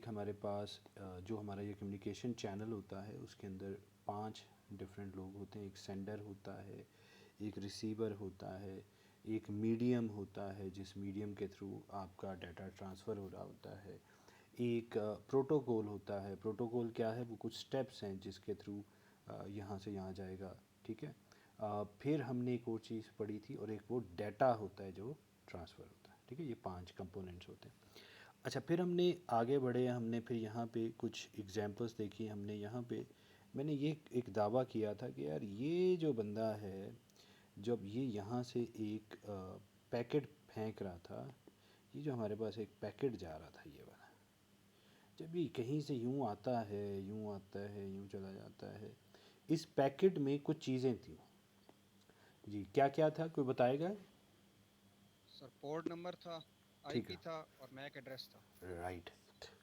एक हमारे पास जो हमारा ये कम्युनिकेशन चैनल होता है उसके अंदर 5 डिफरेंट लोग होते हैं। एक सेंडर होता है, एक रिसीवर होता है, एक मीडियम होता है जिस मीडियम के थ्रू आपका डाटा ट्रांसफ़र हो रहा होता है, एक प्रोटोकॉल होता है। प्रोटोकॉल क्या है? वो कुछ स्टेप्स हैं जिसके थ्रू यहाँ से यहाँ जाएगा, ठीक है। फिर हमने एक और चीज़ पढ़ी थी और एक वो डाटा होता है जो ट्रांसफ़र होता है, ठीक है। ये 5 कंपोनेंट्स होते हैं। अच्छा, फिर हमने आगे बढ़े, हमने फिर यहाँ पे कुछ एग्जांपल्स देखी। हमने यहाँ पे मैंने ये एक दावा किया था कि यार ये जो बंदा है, जब ये यहाँ से एक पैकेट फेंक रहा था, ये जो हमारे पास एक पैकेट जा रहा था ये वाला, जब ये कहीं से यूँ आता है, यूँ आता है, यूँ चला जाता है, इस पैकेट में कुछ चीज़ें थी। जी, क्या क्या था, कोई बताएगा? सर पोर्ट नंबर था, ठीक आईपी है, था और मैक एड्रेस था। राइट।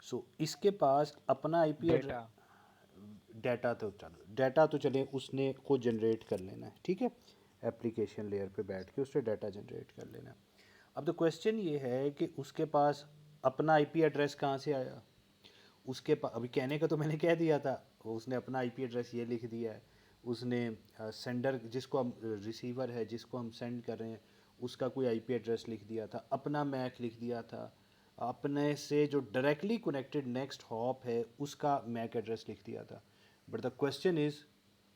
सो इसके पास अपना आईपी एड्रेस, डेटा। डाटा तो चलो, डाटा तो चले उसने खुद जनरेट कर लेना है, ठीक है। एप्लीकेशन लेयर पे बैठ के उससे डाटा जनरेट कर लेना है। अब तो क्वेश्चन ये है कि उसके पास अपना आईपी एड्रेस कहाँ से आया? उसके पास, अभी कहने का तो मैंने कह दिया था, वो उसने अपना आईपी एड्रेस ये लिख दिया है। उसने सेंडर जिसको हम रिसीवर है जिसको हम सेंड कर रहे हैं उसका कोई आईपी एड्रेस लिख दिया था, अपना मैक लिख दिया था, अपने से जो डायरेक्टली कनेक्टेड नेक्स्ट हॉप है उसका मैक एड्रेस लिख दिया था। But the question is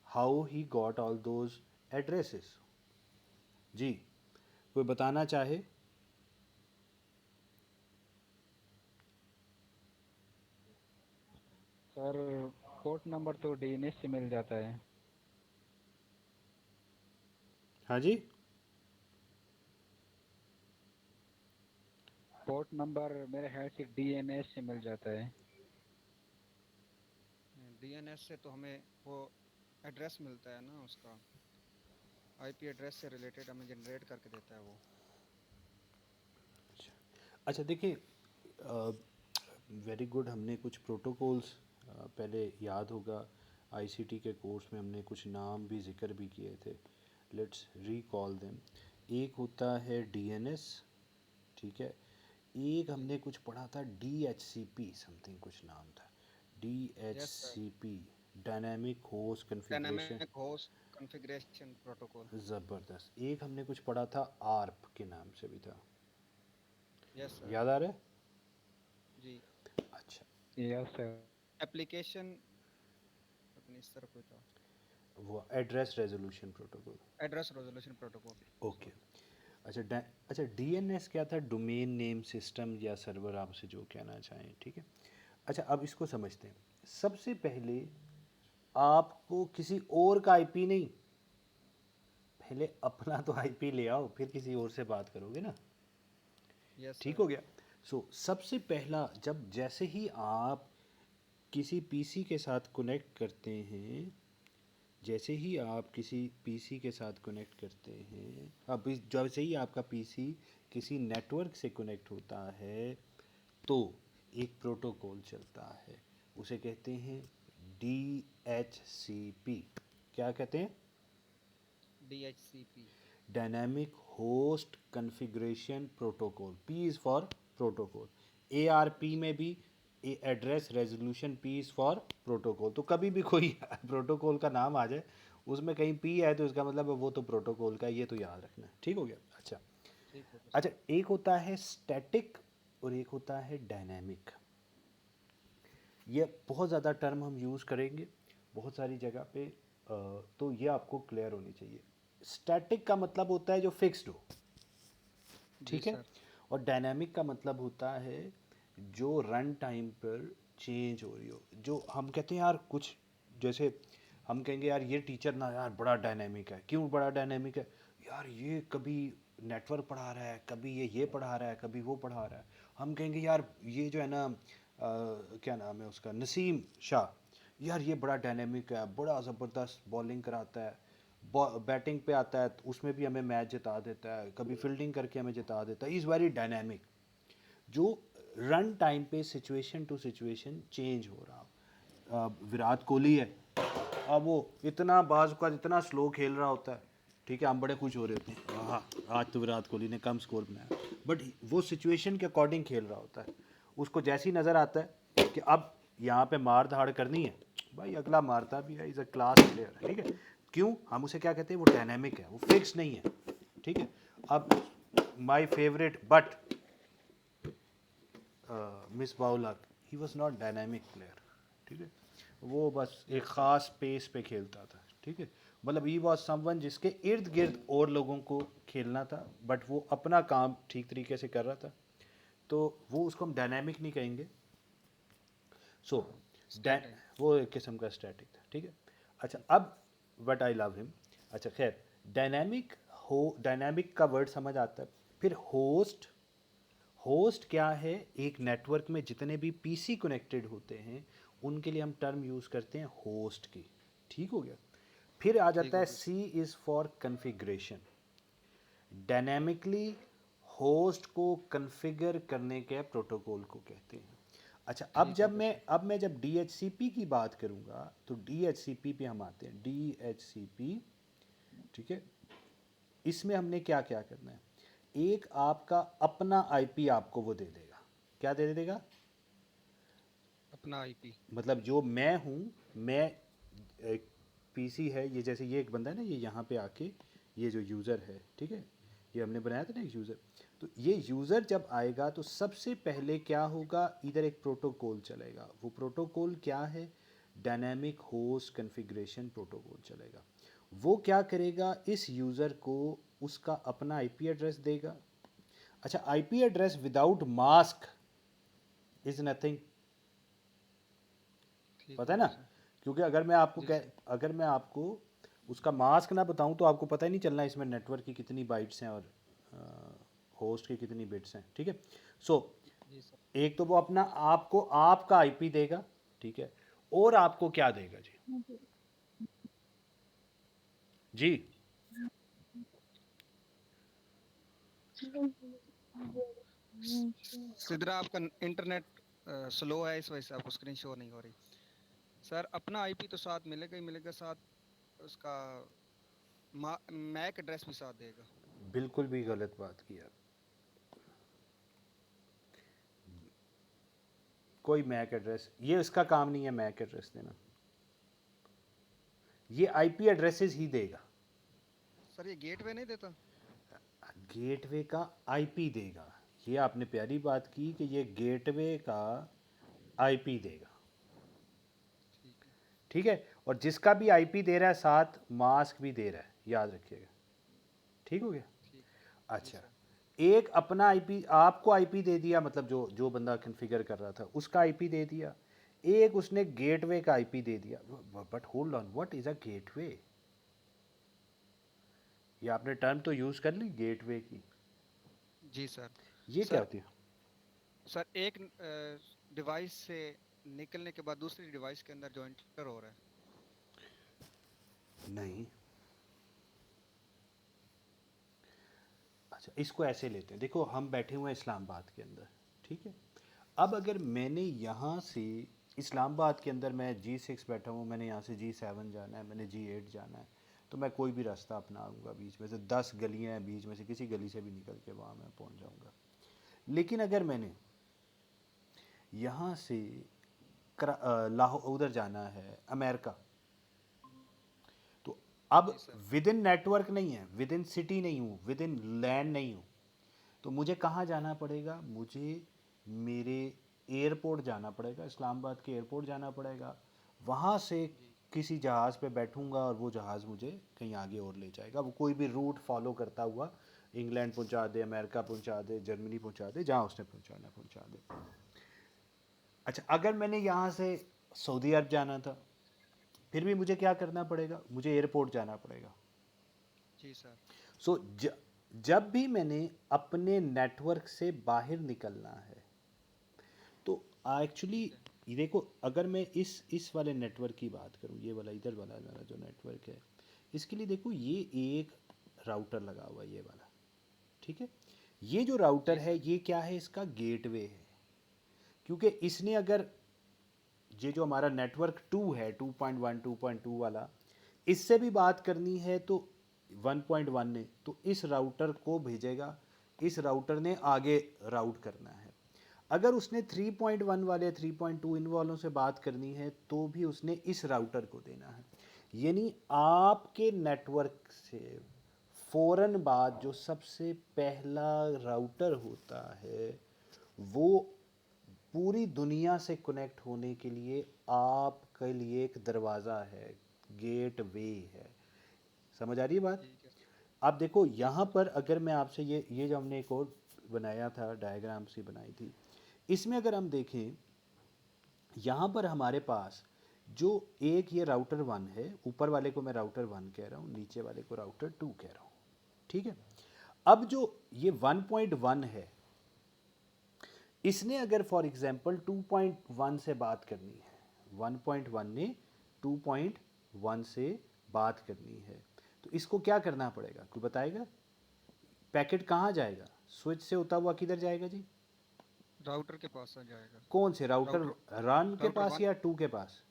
how he got all those addresses. जी, कोई बताना चाहे? सर पोर्ट नंबर तो डीएनएस से मिल जाता है। हाँ जी। पोर्ट नंबर मेरे ख्याल से डीएनएस से मिल जाता है। डीएनएस से तो हमें वो एड्रेस मिलता है ना, उसका आईपी एड्रेस से रिलेटेड हमें जनरेट करके देता है वो। अच्छा देखिए, वेरी गुड। हमने कुछ प्रोटोकॉल्स पहले याद होगा आईसीटी के कोर्स में हमने कुछ नाम भी जिक्र भी किए थे। Let's recall them. एक होता है डीएनएस, ठीक है। एक जी। हमने कुछ पढ़ा था डीएचसीपी समथिंग, कुछ नाम था yes sir, DHCP, dynamic host configuration. Dynamic host configuration protocol. ज़बरदस्त। एक हमने कुछ पढ़ा था आर्प के नाम से भी था, यस सर। याद आ रहा है? जी। अच्छा, यस सर। एप्लीकेशन अपनी इस तरह कोई था, वो address resolution protocol. Address resolution protocol. Okay. Sorry. अच्छा, अच्छा डीएनएस क्या था? डोमेन नेम सिस्टम या सर्वर, आपसे जो कहना चाहें, ठीक है। अच्छा, अब इसको समझते हैं। सबसे पहले आपको किसी और का आईपी नहीं, पहले अपना तो आईपी ले आओ, फिर किसी और से बात करोगे ना। यस ठीक सर। हो गया। सबसे पहला, जब जैसे ही आप किसी पीसी के साथ कनेक्ट करते हैं, जैसे ही आप किसी पीसी के साथ कनेक्ट करते हैं, अब जैसे ही आपका पीसी किसी नेटवर्क से कनेक्ट होता है तो एक प्रोटोकॉल चलता है, उसे कहते हैं DHCP। क्या कहते हैं? DHCP। Dynamic host configuration protocol. P is for protocol. ARP में भी address resolution, P is for protocol. तो कभी भी कोई प्रोटोकॉल का नाम आ जाए उसमें कहीं पी है तो इसका मतलब है वो तो प्रोटोकॉल का है, ये तो याद रखना है। ठीक हो गया। अच्छा, ठीक हो गया अच्छा, सर। एक होता है स्टैटिक और एक होता है डायनामिक। ये बहुत ज़्यादा टर्म हम यूज़ करेंगे बहुत सारी जगह पे, तो ये आपको क्लियर होनी चाहिए। स्टैटिक का मतलब होता है जो फिक्स्ड हो, जी ठीक है। सर। और डायनामिक का मतलब होता है जो रन टाइम पर चेंज हो रही हो। जो हम कहते हैं यार कुछ, जैसे हम कहेंगे यार ये टीचर ना यार बड़ा डायनामिक है। क्यों बड़ा डायनामिक है? यार ये कभी नेटवर्क पढ़ा रहा है, कभी ये पढ़ा रहा है, कभी वो पढ़ा रहा है। हम कहेंगे यार ये जो है ना, क्या नाम है उसका, नसीम शाह, यार ये बड़ा डायनेमिक है, बड़ा ज़बरदस्त बॉलिंग कराता है, बैटिंग पे आता है तो उसमें भी हमें मैच जिता देता है, कभी फील्डिंग करके हमें जिता देता है। Is very dynamic. जो रन टाइम पे सिचुएशन टू सिचुएशन चेंज हो रहा। विराट कोहली है, अब वो इतना बाज का इतना स्लो खेल रहा होता है, ठीक है, हम बड़े खुश हो रहे होते हैं, हाँ आज तो विराट कोहली ने कम स्कोर बनाया, बट वो सिचुएशन के अकॉर्डिंग खेल रहा होता है। उसको जैसी नज़र आता है कि अब यहाँ पे मार धाड़ करनी है, भाई अगला मारता भी है, इज़ अ क्लास प्लेयर, ठीक है। क्यों? हम उसे क्या कहते हैं, वो डायनेमिक है, वो फिक्स नहीं है, ठीक है। अब माई फेवरेट बट मिस बाउलक, he was not dynamic player, ठीक है। वो बस एक ख़ास पेस पे खेलता था, ठीक है। मतलब ही वॉज समवन जिसके इर्द गिर्द और लोगों को खेलना था, बट वो अपना काम ठीक तरीके से कर रहा था, तो वो उसको हम डायनेमिक नहीं कहेंगे। So static. वो एक किस्म का स्टैटिक था, ठीक है। अच्छा, अब बट आई लव हिम। अच्छा खैर, डायनेमिक हो, डायनेमिक का वर्ड समझ आता है। फिर होस्ट, होस्ट क्या है, एक नेटवर्क में जितने भी पीसी कनेक्टेड होते हैं उनके लिए हम टर्म यूज़ करते हैं होस्ट की, ठीक हो गया। फिर आ ठीक जाता हो है गया। C is for configuration. Dynamically host को कन्फिगर करने के प्रोटोकॉल को कहते हैं। अच्छा, ठीक हो गया सर। अब मैं जब DHCP की बात करूंगा तो DHCP पे हम आते हैं, DHCP, ठीक है। इसमें हमने क्या क्या करना है, एक आपका अपना IP आपको वो दे देगा, क्या दे देगा, अपना आईपी। मतलब जो मैं हूँ, मैं एक PC है, ये जैसे ये एक बंदा है ना, ये यहाँ पे आके ये जो यूज़र है, ठीक है, ये हमने बनाया था ना एक यूज़र, तो ये यूज़र जब आएगा तो सबसे पहले क्या होगा, इधर एक प्रोटोकॉल चलेगा। वो प्रोटोकॉल क्या है, डायनेमिक होस्ट कॉन्फ़िगरेशन प्रोटोकॉल चलेगा। वो क्या करेगा, इस यूज़र को उसका अपना IP एड्रेस देगा। अच्छा, IP address without mask is nothing, ठीक पता हो है गया ना। सर। क्योंकि अगर मैं आपको जी सर। अगर मैं आपको उसका मास्क ना बताऊं तो आपको पता ही नहीं चलना इसमें नेटवर्क की कितनी बाइट्स हैं और होस्ट की कितनी बिट्स हैं, ठीक है। सो जी सर। एक तो वो अपना आपको आपका IP देगा, ठीक है, और आपको क्या देगा जी, जी सिद्रा आपका इंटरनेट स्लो है, इस वजह से आपको स्क्रीन शो नहीं हो रही। सर अपना आईपी तो साथ मिलेगा ही मिलेगा, साथ उसका मैक एड्रेस भी साथ देगा। बिल्कुल भी गलत बात की आप। कोई मैक एड्रेस, ये इसका काम नहीं है मैक एड्रेस देना, ये IP एड्रेसेस ही देगा। सर ये गेटवे नहीं देता? गेटवे का IP देगा, ये आपने प्यारी बात की कि ये गेटवे का IP देगा, ठीक है। ठीक है। और जिसका भी IP दे रहा है साथ मास्क भी दे रहा है, याद रखिएगा, ठीक हो गया। ठीक। जी अच्छा, सर। एक अपना IP आपको IP दे दिया, मतलब जो जो बंदा कॉन्फ़िगर कर रहा था उसका IP दे दिया, एक उसने गेटवे का IP दे दिया। But hold on, what is a gateway, ये आपने टर्म तो यूज़ कर ली गेटवे की, जी सर। ये क्या सर होती है। सर एक डिवाइस से निकलने के बाद दूसरी डिवाइस के अंदर जो इंटर हो रहा है। नहीं, अच्छा इसको ऐसे लेते हैं, देखो हम बैठे हुए हैं इस्लामाबाद के अंदर, ठीक है। अब अगर मैंने यहाँ से इस्लामाबाद के अंदर मैं G6 बैठा हूँ, मैंने यहाँ से G7 जाना है, मैंने G8 जाना है, तो मैं कोई भी रास्ता अपनाऊंगा, बीच में से 10 गलियाँ हैं, बीच में से किसी गली से भी निकल के वहाँ मैं पहुँच जाऊँगा। लेकिन अगर मैंने यहाँ से लाहौर उधर जाना है अमेरिका, तो अब जी सर। विद इन नेटवर्क नहीं है, विद इन सिटी नहीं हूँ, विद इन लैंड नहीं हूँ, तो मुझे कहाँ जाना पड़ेगा, मुझे मेरे एयरपोर्ट जाना पड़ेगा, इस्लामाबाद के एयरपोर्ट जाना पड़ेगा। वहाँ से जी। किसी जहाज़ पे बैठूंगा और वो जहाज़ मुझे कहीं आगे और ले जाएगा, वो कोई भी रूट फॉलो करता हुआ इंग्लैंड पहुँचा दे, अमेरिका पहुँचा दे, जर्मनी पहुँचा दे, जहाँ उसने पहुँचाना पहुँचा दे। अच्छा, अगर मैंने यहाँ से सऊदी अरब जाना था, फिर भी मुझे क्या करना पड़ेगा, मुझे एयरपोर्ट जाना पड़ेगा। जी सर। सो जब भी मैंने अपने नेटवर्क से बाहर निकलना है, तो एक्चुअली ठीक है। ये देखो, अगर मैं इस वाले नेटवर्क की बात करूँ, ये वाला इधर वाला मेरा जो नेटवर्क है, इसके लिए देखो ये एक राउटर लगा हुआ है, ये वाला, ठीक है। ये जो राउटर जी है सर। ये क्या है, इसका गेटवे है, क्योंकि इसने अगर ये जो हमारा नेटवर्क 2 है, 2.1 2.2 वाला, इससे भी बात करनी है तो 1.1 ने तो इस राउटर को भेजेगा, इस राउटर ने आगे राउट करना है। अगर उसने 3.1 वाले 3.2 इन वालों से बात करनी है तो भी उसने इस राउटर को देना है। यानी आपके नेटवर्क से फ़ौरन बाद जो सबसे पहला राउटर होता है वो पूरी दुनिया से कनेक्ट होने के लिए आपके लिए एक दरवाज़ा है, गेट वे है। समझ आ रही है बात? ठीक है। आप देखो जी यहाँ सर। पर अगर मैं आपसे ये जो हमने एक और बनाया था, डायग्राम सी बनाई थी, इसमें अगर हम देखें यहाँ पर हमारे पास जो एक ये राउटर 1 है, ऊपर वाले को मैं राउटर 1 कह रहा हूँ, नीचे वाले को राउटर 2 कह रहा हूँ, ठीक है। अब जो ये 1.1 है, इसने अगर फॉर एग्जांपल 2.1 से बात करनी है, 1.1 ने 2.1 से बात करनी है, तो इसको क्या करना पड़ेगा, कोई बताएगा? पैकेट कहाँ जाएगा? स्विच से होता हुआ किधर जाएगा जी? राउटर के पास आ जाएगा। कौन से राउटर? राउटर रन के राउटर पास वन, या 2 के पास?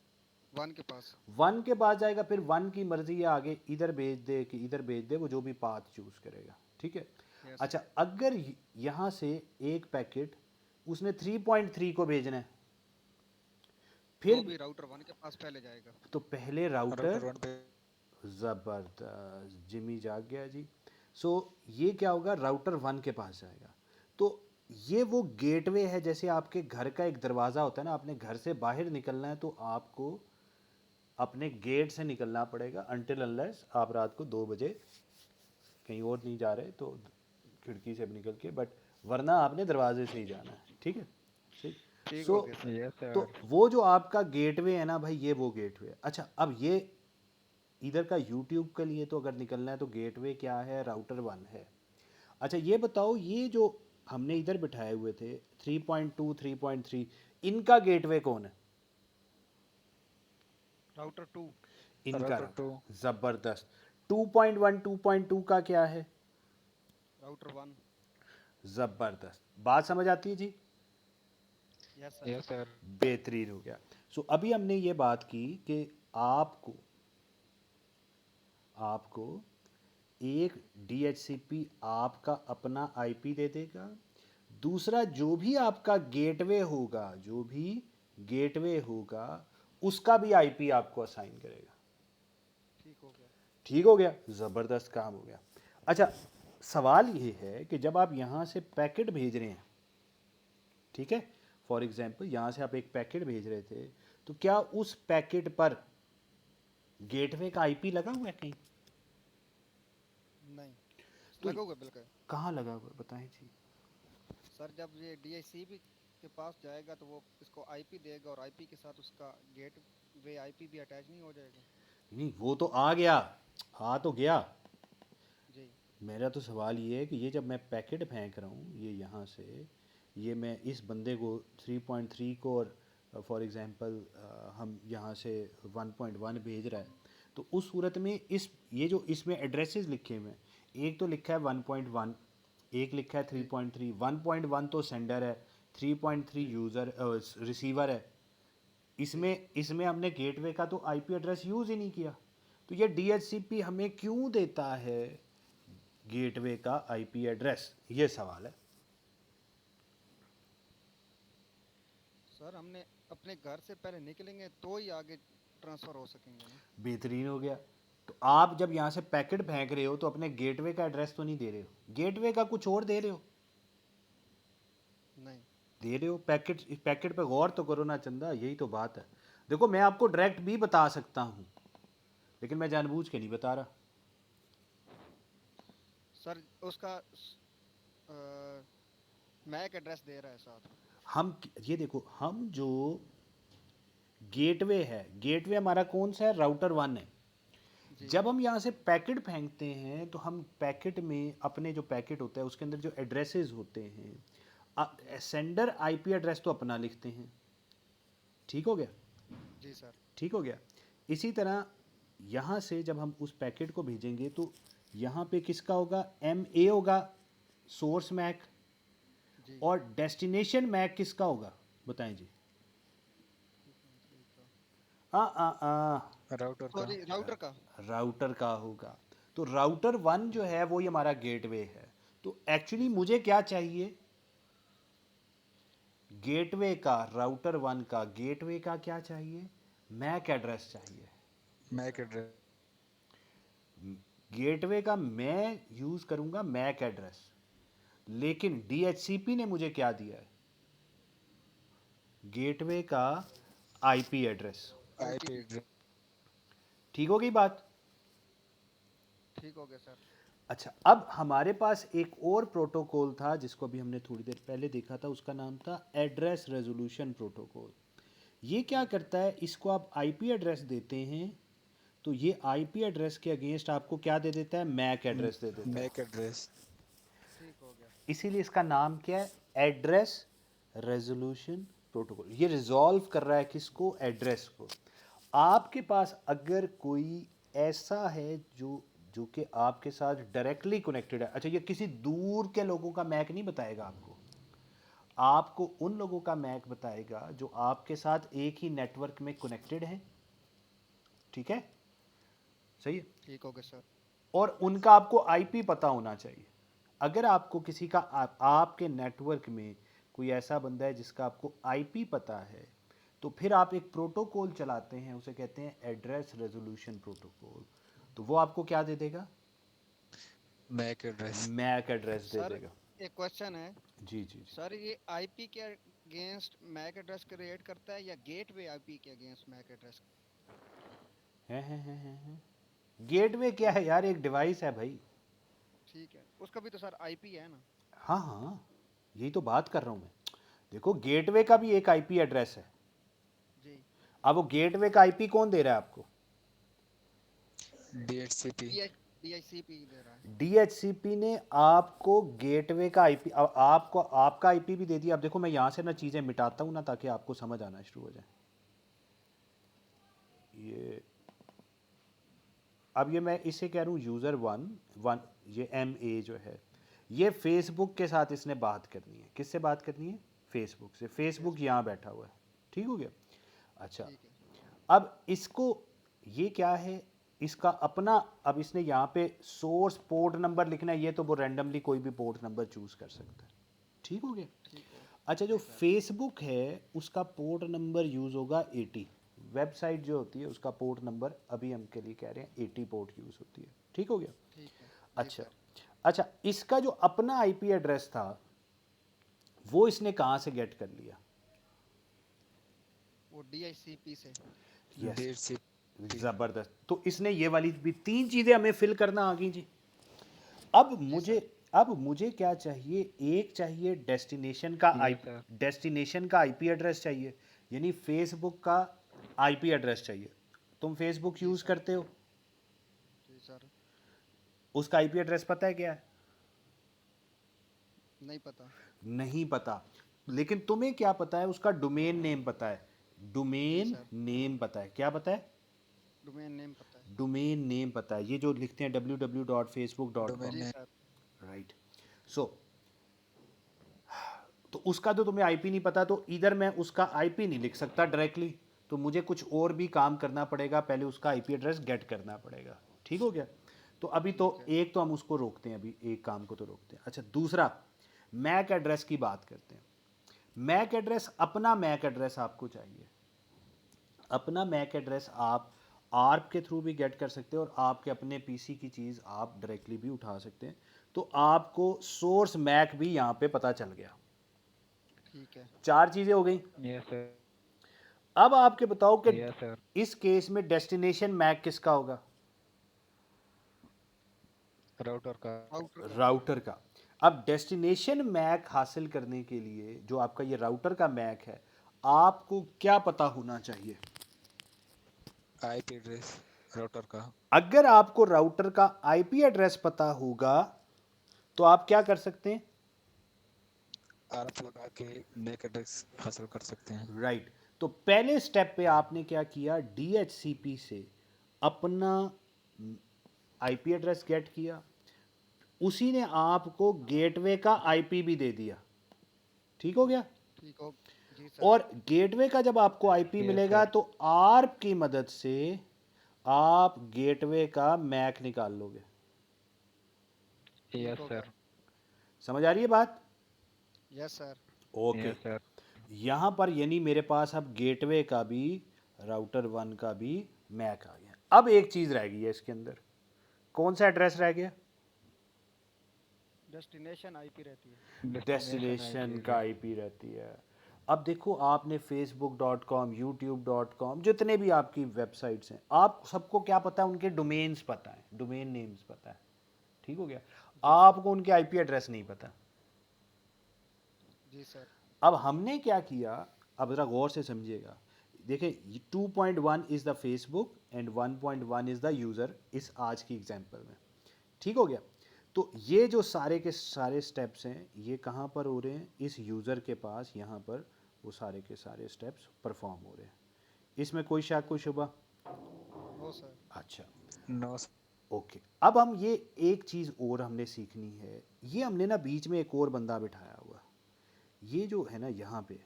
वन के पास। 1 के पास जाएगा, फिर 1 की मर्जी है आगे इधर भेज दे कि इधर भेज दे, वो जो भी पाथ चूज करेगा, ठीक है। यस। अच्छा, अगर यहाँ से एक पैकेट उसने 3.3 को भेजना है, तो फिर भी राउटर वन के पास पहले जाएगा। तो पहले राउटर राउटर, 1 पे ज़बरदस्त, जिमी जाग गया जी। सो ये क्या होगा, राउटर 1 के पास जाएगा। तो ये वो गेटवे है, जैसे आपके घर का एक दरवाज़ा होता है ना, आपने घर से बाहर निकलना है तो आपको अपने गेट से निकलना पड़ेगा, अनटिल अनलेस आप रात को 2 बजे कहीं और नहीं जा रहे तो खिड़की से निकल के, बट वरना आपने दरवाजे से ही जाना है, ठीक है। ठीक सो हो गया सर। यस तो सर। वो जो आपका गेटवे है ना भाई, ये वो गेटवे है। अच्छा, अब ये इधर का यूट्यूब के लिए तो अगर निकलना है तो गेटवे क्या है, राउटर 1 है। अच्छा ये बताओ, ये जो हमने इधर बिठाए हुए थे 3.2 3.3, इनका गेटवे कौन है? Router two. इनका राउटर 2। राउटर, ज़बरदस्त। 2.1 2.2 का क्या है? Router one. ज़बरदस्त, बात समझ आती है जी? Yes sir. Yes sir. बेहतरीन हो गया। सो अभी हमने ये बात की कि आपको आपको एक डीएचसीपी आपका अपना आईपी दे देगा, दूसरा जो भी आपका गेटवे होगा, जो भी गेटवे होगा उसका भी आईपी आपको असाइन करेगा। ठीक हो गया। ठीक हो गया, ज़बरदस्त काम हो गया। अच्छा, सवाल ये है कि जब आप यहाँ से पैकेट भेज रहे हैं, ठीक है, फॉर एग्जांपल यहाँ से आप एक पैकेट भेज रहे थे, तो क्या उस पैकेट पर गेटवे का आईपी लगा हुआ है कहीं? नहीं। तो लगा हुआ बिल्कुल। कहाँ लगा हुआ है बताएं जी? सर जब ये डीएचसीपी के पास जाएगा तो वो इसको आईपी देगा और आईपी के साथ उसका गेट वे आईपी भी अटैच नहीं हो जाएगा? नहीं, वो तो आ गया, आ तो गया। जी। मेरा तो सवाल ये है कि ये जब मैं पैकेट फेंक रहा हूँ, ये यहाँ से, ये मैं इस बंदे को 3.3 को, और फॉर एग्जांपल हम यहाँ से 1.1 भेज रहा है, तो उस सूरत में इस ये जो इसमें एड्रेसेस लिखे हुए हैं, एक तो लिखा है 1.1, एक लिखा है 3.3। 1.1 तो सेंडर है, 3.3 यूज़र रिसीवर है। इसमें इसमें हमने गेटवे का तो आईपी एड्रेस यूज़ ही नहीं किया, तो ये डीएचसीपी हमें क्यों देता है गेटवे का आईपी एड्रेस, ये सवाल है। सर हमने अपने घर से पहले निकलेंगे तो ही आगे ट्रांसफर हो सकेंगे ना? बेहतरीन हो गया। तो आप जब यहाँ से पैकेट फेंक रहे हो तो अपने गेटवे का एड्रेस तो नहीं दे रहे हो, गेटवे का कुछ और दे रहे हो? नहीं। दे रहे हो। पैकेट, पैकेट पे गौर तो करो ना चंदा, यही तो बात है। देखो मैं आपको डायरेक्ट भी बता सकता हूँ, लेकिन मैं जानबूझ के नहीं बता रहा। सर उसका मैक एड्रेस दे रहा है साथ में। हम ये देखो, हम जो गेटवे है, गेटवे हमारा कौन सा है, राउटर 1 है। जी। जब हम यहाँ से पैकेट फेंकते हैं तो हम पैकेट में, अपने जो पैकेट होता है उसके अंदर जो एड्रेसेस होते हैं, सेंडर आईपी एड्रेस तो अपना लिखते हैं, ठीक हो गया? जी सर। ठीक हो गया। इसी तरह यहाँ से जब हम उस पैकेट को भेजेंगे तो यहाँ पे किसका होगा, MA होगा, सोर्स मैक, जी। और डेस्टिनेशन मैक किसका होगा बताएं जी? 3.3 का। राउटर का। सॉरी राउटर का। राउटर का होगा। तो राउटर 1 जो है वो ही हमारा गेटवे है। तो एक्चुअली जी सर। मुझे क्या चाहिए, गेटवे का, राउटर 1 का गेटवे का क्या चाहिए? मैक एड्रेस चाहिए। MAC address. गेटवे का मैं यूज करूंगा मैक एड्रेस, लेकिन डीएचसीपी ने मुझे क्या दिया है? गेटवे का आईपी एड्रेस। IP address. ठीक हो गई बात? ठीक हो गया सर। अच्छा, अब हमारे पास एक और प्रोटोकॉल था जिसको अभी हमने थोड़ी देर पहले देखा था, उसका नाम था एड्रेस रेजोल्यूशन प्रोटोकॉल। ये क्या करता है, इसको आप आईपी एड्रेस देते हैं तो ये आईपी एड्रेस के अगेंस्ट आपको क्या दे देता है? मैक एड्रेस दे देता है। MAC address. ठीक हो गया। इसीलिए इसका नाम क्या है? Address resolution protocol. ये रिजॉल्व कर रहा है किसको? एड्रेस को। आपके पास अगर कोई ऐसा है जो जो कि आपके साथ डायरेक्टली कनेक्टेड है, अच्छा ये किसी दूर के लोगों का मैक नहीं बताएगा आपको, आपको उन लोगों का मैक बताएगा जो आपके साथ एक ही नेटवर्क में कनेक्टेड है। ठीक है, सही है। ठीक हो गया सर। और उनका आपको आईपी पता होना चाहिए। अगर आपको किसी का आपके नेटवर्क में कोई ऐसा बंदा है जिसका आपको आईपी पता है, तो फिर आप एक प्रोटोकॉल चलाते हैं, उसे कहते हैं एड्रेस रेजोल्यूशन प्रोटोकॉल। तो वो आपको क्या दे देगा? MAC address. मैक एड्रेस दे सर देगा। एक क्वेश्चन है जी जी जी। सर, ये आईपी के अगेंस्ट मैक एड्रेस क्रिएट करता है या गेटवे आईपी के अगेंस्ट मैक एड्रेस? है। गेटवे क्या है यार? एक डिवाइस है भाई। ठीक है, उसका भी तो सर आईपी है ना? हाँ हाँ, यही तो बात कर रहा हूँ मैं। देखो, गेटवे का भी एक आईपी एड्रेस है। जी। अब वो गेटवे का आईपी कौन दे रहा है आपको? डीएचसीपी। डीआईसीपी दे रहा है। डीएचसीपी ने आपको गेटवे का आईपी, आपको आपका आईपी भी दे दिया। अब देखो, मैं यहाँ से ना चीज़ें मिटाता हूँ ना, ताकि आपको समझ आना शुरू हो जाए। ये अब ये मैं इसे कह रहा हूँ यूज़र 1, ये MA जो है, ये फेसबुक के साथ इसने बात करनी है। किससे बात करनी है? फेसबुक से। फेसबुक यहाँ बैठा हुआ है। ठीक हो गया? अच्छा, ठीक है। अब इसको, ये क्या है, इसका अपना, अब इसने यहाँ पे सोर्स पोर्ट नंबर लिखना है, ये तो वो रैंडमली कोई भी पोर्ट नंबर चूज कर सकता है। ठीक हो गया? ठीक हो। अच्छा, जो फेसबुक है उसका पोर्ट नंबर यूज़ होगा 80। वेबसाइट जो होती है उसका पोर्ट नंबर अभी हम के लिए कह रहे हैं 80 पोर्ट यूज़ होती है। ठीक हो गया? ठीक है। जी अच्छा सर। अच्छा, इसका जो अपना आईपी एड्रेस था वो इसने कहाँ से गेट कर लिया? वो डीआईसीपी से। Yes, DHCP. जबरदस्त। तो इसने ये वाली भी 3 चीजें हमें फिल करना आ गई जी। अब मुझे क्या चाहिए? एक चाहिए डेस्टिनेशन का यस सर। डेस्टिनेशन का आईपी एड्रेस चाहिए, यानी फेसबुक का आईपी एड्रेस चाहिए। तुम फेसबुक जी यूज सर। करते हो, जी सर। उसका आईपी एड्रेस पता है क्या है? नहीं पता। नहीं पता। लेकिन तुम्हें क्या पता है? उसका डोमेन नेम पता है। जी डोमेन सर। नेम पता है। क्या पता है? डोमेन नेम पता है। डोमेन नेम पता है। ये जो लिखते हैं www.facebook.com। डोमेन जी नेम। सर। राइट। सो तो उसका तो तुम्हें आईपी नहीं पता, तो इधर मैं उसका आईपी नहीं लिख सकता डायरेक्टली, तो मुझे कुछ और भी काम करना पड़ेगा। पहले उसका आईपी एड्रेस गेट करना पड़ेगा। ठीक हो गया? तो अभी तो ठीक है। एक तो हम उसको रोकते हैं, अभी एक काम को तो रोकते हैं। अच्छा, दूसरा मैक एड्रेस की बात करते हैं। मैक एड्रेस, अपना मैक एड्रेस आपको चाहिए। अपना मैक एड्रेस आप आर्प के थ्रू भी गेट कर सकते हो, और आपके अपने पीसी की चीज़ आप डायरेक्टली भी उठा सकते हैं। तो आपको सोर्स मैक भी यहाँ पे पता चल गया। ठीक है। 4 चीज़ें हो गई। Yes sir. अब आपके बताओ कि यस सर। इस केस में डेस्टिनेशन मैक किसका होगा? राउटर का। आउटर का। राउटर का। अब डेस्टिनेशन मैक हासिल करने के लिए जो आपका ये राउटर का मैक है, आपको क्या पता होना चाहिए? आईपी एड्रेस राउटर का। अगर आपको राउटर का आईपी एड्रेस पता होगा तो आप क्या कर सकते हैं? आरएफ लगा के मैक एड्रेस हासिल कर सकते हैं। राइट। तो पहले स्टेप पे आपने क्या किया? डीएचसीपी से अपना आईपी एड्रेस गेट किया, उसी ने आपको गेटवे का आईपी भी दे दिया। ठीक हो गया? ठीक हो। जी सर। और गेटवे का जब आपको आईपी Yes, मिलेगा sir. तो आर्प की मदद से आप गेटवे का मैक निकाल लोगे। यस हो सर। समझ आ रही है बात? Yes sir. Okay. Yes sir. यहाँ पर यानी मेरे पास अब गेटवे का भी, राउटर 1 का भी मैक आ गया। अब एक चीज़ रह गई है इसके अंदर, कौन सा एड्रेस रह गया? डेस्टिनेशन आईपी रहती है। डेस्टिनेशन का आईपी रहती है। अब देखो, आपने facebook.com, youtube.com, जितने भी आपकी वेबसाइट्स हैं, आप सबको क्या पता है? उनके डोमेन्स पता है, डोमेन नेम्स पता है। ठीक हो गया? आपको उनके आईपी एड्रेस नहीं पता। जी सर। अब हमने क्या किया, अब ज़रा गौर से समझिएगा। देखिए, 2.1 is the Facebook and 1.1 is the user, इस आज की एग्जांपल में। ठीक हो गया? तो ये जो सारे के सारे स्टेप्स हैं, ये कहाँ पर हो रहे हैं? इस यूज़र के पास, यहाँ पर वो सारे के सारे स्टेप्स परफॉर्म हो रहे हैं। इसमें कोई शक, कोई शुबा? हो सर। अच्छा, नो ओके। अब हम ये एक चीज़ और हमने सीखनी है। ये हमने ना बीच में एक और बंदा बिठाया हुआ, ये जो है ना यहाँ पे,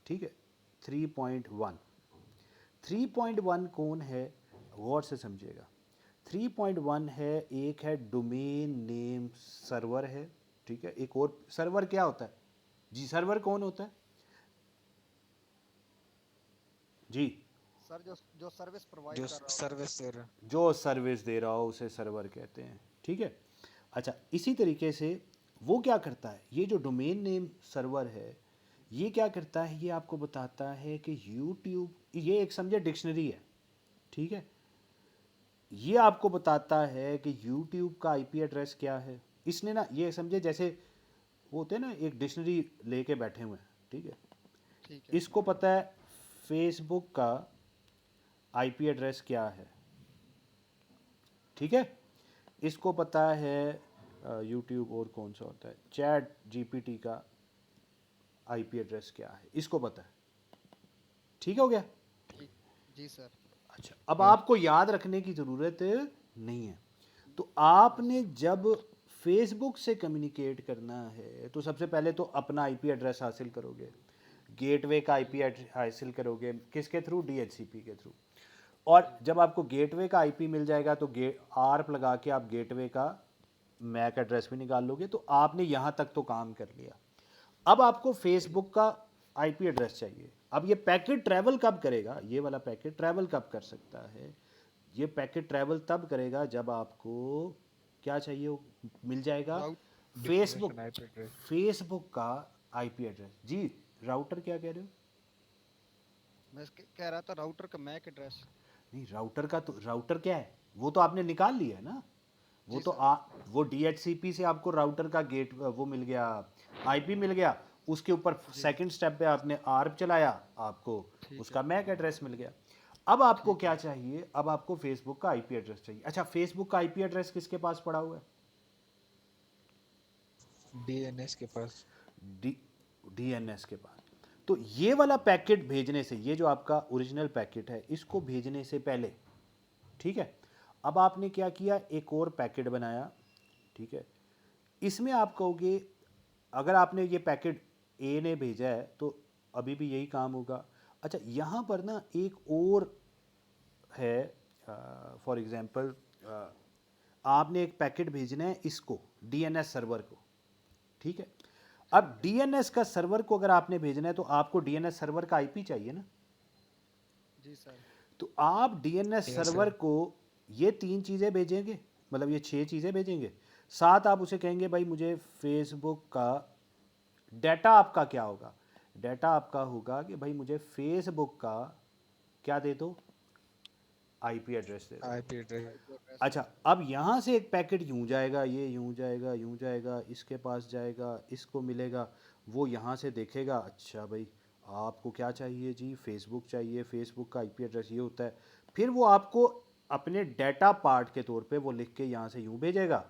ठीक है, 3.1। 3.1 कौन है? गौर से समझिएगा। 3.1 है, एक है डोमेन नेम सर्वर है, ठीक है। एक और सर्वर क्या होता है जी? सर्वर कौन होता है जी? सर जो सर्विस प्रोवाइड जो कर रहा हो। सर्विस दे रहा है। जो सर्विस दे रहा हो उसे सर्वर कहते हैं, ठीक है। अच्छा, इसी तरीके से वो क्या करता है, ये जो डोमेन नेम सर्वर है, ये क्या करता है? ये आपको बताता है कि यूट्यूब, ये एक समझे डिक्शनरी है, ठीक है। ये आपको बताता है कि यूट्यूब का आईपी एड्रेस क्या है। इसने ना, ये समझे जैसे वो होते हैं ना, एक डिक्शनरी लेके बैठे हुए हैं, ठीक है। ठीक है। इसको पता है फेसबुक का आईपी एड्रेस क्या है, ठीक है। इसको पता है यूट्यूब, और कौन सा होता है, चैट जीपीटी का आईपी एड्रेस क्या है, इसको पता है। ठीक हो गया? ठीक। जी सर। अच्छा, अब आपको याद रखने की ज़रूरत नहीं है। तो आपने जब फेसबुक से कम्युनिकेट करना है, तो सबसे पहले तो अपना आईपी एड्रेस हासिल करोगे, गेटवे का आईपी हासिल करोगे, किसके थ्रू? डीएचसीपी के थ्रू। और जब आपको गेटवे का आईपी मिल जाएगा तो आर्प लगा के आप गेटवे का मैक एड्रेस भी निकाल लोगे। तो आपने यहाँ तक तो काम कर लिया। अब आपको फेसबुक का आईपी एड्रेस चाहिए। अब ये पैकेट ट्रैवल कब करेगा? ये वाला पैकेट ट्रैवल कब कर सकता है? ये पैकेट ट्रैवल तब करेगा जब आपको क्या चाहिए हो, मिल जाएगा route. Facebook, destination IP address. Facebook का आईपी एड्रेस। जी, राउटर क्या कह रहे हो? मैं कह रहा था राउटर का मैक एड्रेस। नहीं, राउटर का तो, राउटर क्या है, वो तो आपने निकाल लिया है ना। वो जी तो सर। वो डीएचसीपी से आपको राउटर का गेट वो मिल गया, आईपी मिल गया। उसके ऊपर जी। सेकंड स्टेप पे आपने आर्प चलाया, आपको ठीक उसका है। मैक एड्रेस मिल गया। अब आपको ठीक क्या है। चाहिए? अब आपको फेसबुक का आईपी एड्रेस चाहिए। अच्छा, फेसबुक का आईपी एड्रेस किसके पास पड़ा हुआ है? डीएनएस के पास। डी डीएनएस के पास। तो ये वाला पैकेट भेजने से, ये जो आपका ओरिजिनल पैकेट है, इसको भेजने से पहले, ठीक है, अब आपने क्या किया? एक और पैकेट बनाया, ठीक है। इसमें आप कहोगे, अगर आपने ये पैकेट ए ने भेजा है तो अभी भी यही काम होगा। अच्छा, यहाँ पर ना एक और है, फॉर एग्जांपल आपने एक पैकेट भेजना है इसको, डीएनएस सर्वर को, ठीक है। अब डीएनएस का सर्वर को अगर आपने भेजना है तो आपको डीएनएस सर्वर का आईपी चाहिए ना। जी सर। तो आप डीएनएस यस सर्वर सर। को ये 3 चीज़ें भेजेंगे, मतलब ये 6 चीज़ें भेजेंगे। साथ आप उसे कहेंगे भाई मुझे फेसबुक का डाटा, आपका क्या होगा? डाटा आपका होगा कि भाई मुझे फेसबुक का क्या दे दो? आईपी एड्रेस दे दो। IP address. IP address. अच्छा, अब यहाँ से एक पैकेट यूँ जाएगा, ये यूँ जाएगा, यूँ जाएगा, इसके पास जाएगा, इसको मिलेगा, वो यहाँ से देखेगा, अच्छा भाई आपको क्या चाहिए जी? फेसबुक चाहिए, फेसबुक का आईपी एड्रेस ये होता है। फिर वो आपको अपने डाटा पार्ट के तौर पे वो लिख के यहाँ से यूँ भेजेगा,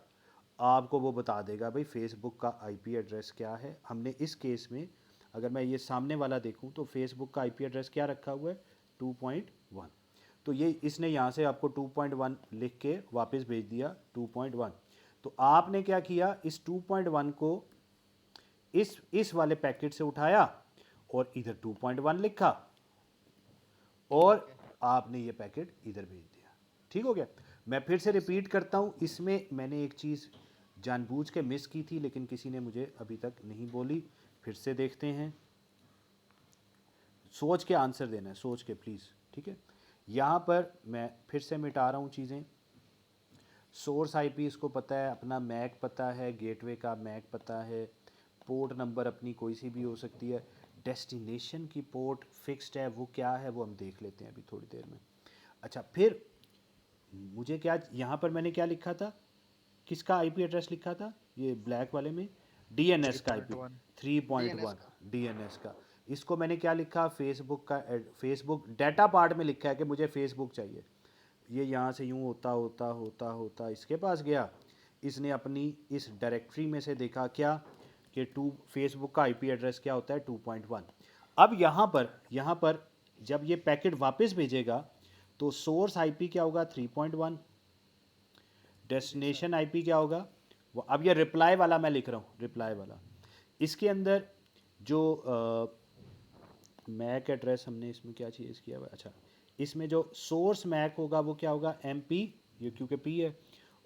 आपको वो बता देगा भाई फेसबुक का आईपी एड्रेस क्या है। हमने इस केस में, अगर मैं ये सामने वाला देखूँ तो फेसबुक का आईपी एड्रेस क्या रखा हुआ है? 2.1। तो ये इसने यहाँ से आपको 2.1 लिख के वापस भेज दिया 2.1। तो आपने क्या किया? इस 2.1 को इस वाले पैकेट से उठाया और इधर 2.1 लिखा, और ठीक है। आपने ये पैकेट इधर भेज दिया। ठीक हो गया? मैं फिर से रिपीट करता हूँ, इसमें मैंने एक चीज़ जानबूझ के मिस की थी लेकिन किसी ने मुझे अभी तक नहीं बोली। फिर से देखते हैं। सोच के आंसर देना है, सोच के प्लीज़, ठीक है। यहाँ पर मैं फिर से मिटा रहा हूँ चीज़ें। सोर्स आईपी इसको पता है, अपना मैक पता है, गेटवे का मैक पता है, पोर्ट नंबर अपनी कोई सी भी हो सकती है। डेस्टिनेशन की पोर्ट फिक्स्ड है, वो क्या है वो हम देख लेते हैं अभी थोड़ी देर में। अच्छा, फिर मुझे क्या यहाँ पर मैंने क्या लिखा था, किसका आईपी एड्रेस लिखा था ये ब्लैक वाले में, डीएनएस का आईपी 3.1 डीएनएस 3.1 का। डीएनएस का। इसको मैंने क्या लिखा, फेसबुक का, फेसबुक डाटा पार्ट में लिखा है कि मुझे फेसबुक चाहिए। ये यहाँ से यूँ होता होता होता होता इसके पास गया, इसने अपनी इस डायरेक्टरी में से देखा क्या कि फेसबुक का आईपी एड्रेस क्या होता है 2.1। अब यहाँ पर जब ये पैकेट वापस भेजेगा तो सोर्स आईपी क्या होगा 3.1, डेस्टिनेशन आईपी क्या होगा वो। अब ये रिप्लाई वाला मैं लिख रहा हूँ, रिप्लाई वाला, इसके अंदर जो मैक एड्रेस हमने इसमें क्या चीज़ किया हुआ है, अच्छा इसमें जो सोर्स मैक होगा वो क्या होगा एम पी, ये क्योंकि पी है,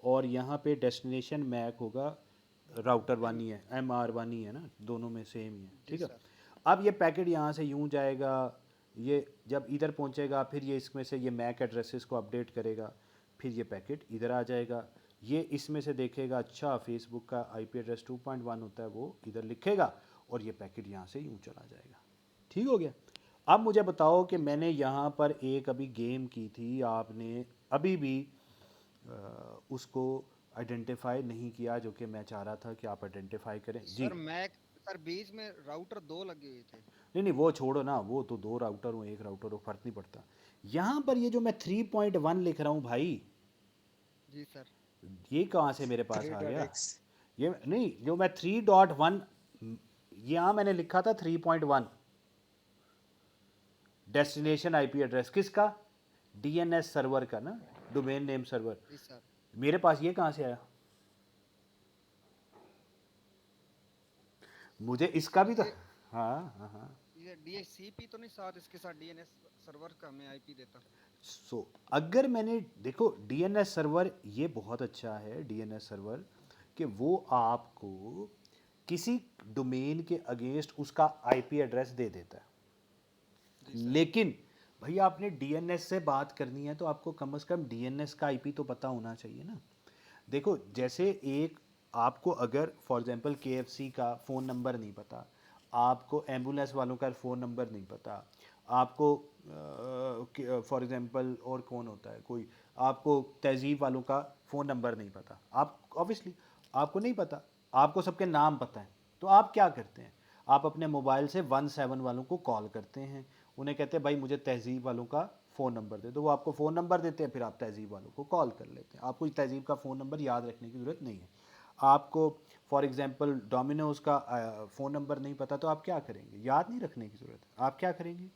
और यहाँ पे डेस्टिनेशन मैक होगा राउटर वन ही है, एम आर वन ही है ना, दोनों में सेम ही है, जी ठीक है। सर। अब ये पैकेट यहाँ से यूँ जाएगा, ये जब इधर पहुँचेगा फिर ये इसमें से ये मैक एड्रेसेस को अपडेट करेगा, फिर ये पैकेट इधर आ जाएगा, ये इसमें से देखेगा अच्छा फेसबुक का आईपी एड्रेस 2.1 होता है, वो इधर लिखेगा और ये पैकेट यहाँ से यूँ चला जाएगा। ठीक हो गया। अब मुझे बताओ कि मैंने यहाँ पर एक अभी गेम की थी, आपने अभी भी उसको आइडेंटिफाई नहीं किया, जो कि मैं चाह रहा था कि आप आइडेंटिफाई करें जी। सर मैक, सर बीच में राउटर 2 लगे हुए थे। नहीं नहीं वो छोड़ो ना, वो तो 2 राउटर हो 1 राउटर हो फर्क नहीं पड़ता। यहाँ पर ये जो मैं 3.1 लिख रहा हूँ भाई, जी सर। ये कहाँ से मेरे पास आ गया। 3.x ये नहीं, जो मैं 3.1 यहाँ मैंने लिखा था 3.1 डेस्टिनेशन आईपी एड्रेस किसका, डीएनएस सर्वर का ना, डोमेन नेम सर्वर। जी सर। मेरे पास ये कहाँ से आया, मुझे इसका भी तो, ये हाँ हाँ हाँ। ये डीएचसीपी तो नहीं साथ इसके साथ डीएनएस सर्वर का हमें आईपी देता। सो अगर मैंने देखो डीएनएस सर्वर ये बहुत अच्छा है, डीएनएस सर्वर कि वो आपको किसी डोमेन के अगेंस्ट उसका आईपी एड्रेस दे देता है। जी सर। लेकिन भाई आपने डीएनएस से बात करनी है तो आपको कम से कम डीएनएस का आईपी तो पता होना चाहिए ना। देखो जैसे एक आपको अगर फॉर एग्जांपल केएफसी का फ़ोन नंबर नहीं पता, आपको एम्बुलेंस वालों का फ़ोन नंबर नहीं पता, आपको फॉर एग्जांपल और कौन होता है कोई, आपको तहजीब वालों का फ़ोन नंबर नहीं पता, आप ऑब्वियसली आपको नहीं पता, आपको सबके नाम पता है, तो आप क्या करते हैं, आप अपने मोबाइल से 17 वालों को कॉल करते हैं, उन्हें कहते हैं भाई मुझे तहजीब वालों का फ़ोन नंबर दे दो, वो आपको फ़ोन नंबर देते हैं, फिर आप तहजीब वालों को कॉल कर लेते हैं। आपको तहजीब का फ़ोन नंबर याद रखने की ज़रूरत नहीं है। आपको फॉर एग्जांपल डोमिनोज़ का फ़ोन नंबर नहीं पता तो आप क्या करेंगे, याद नहीं रखने की ज़रूरत है, आप क्या करेंगे,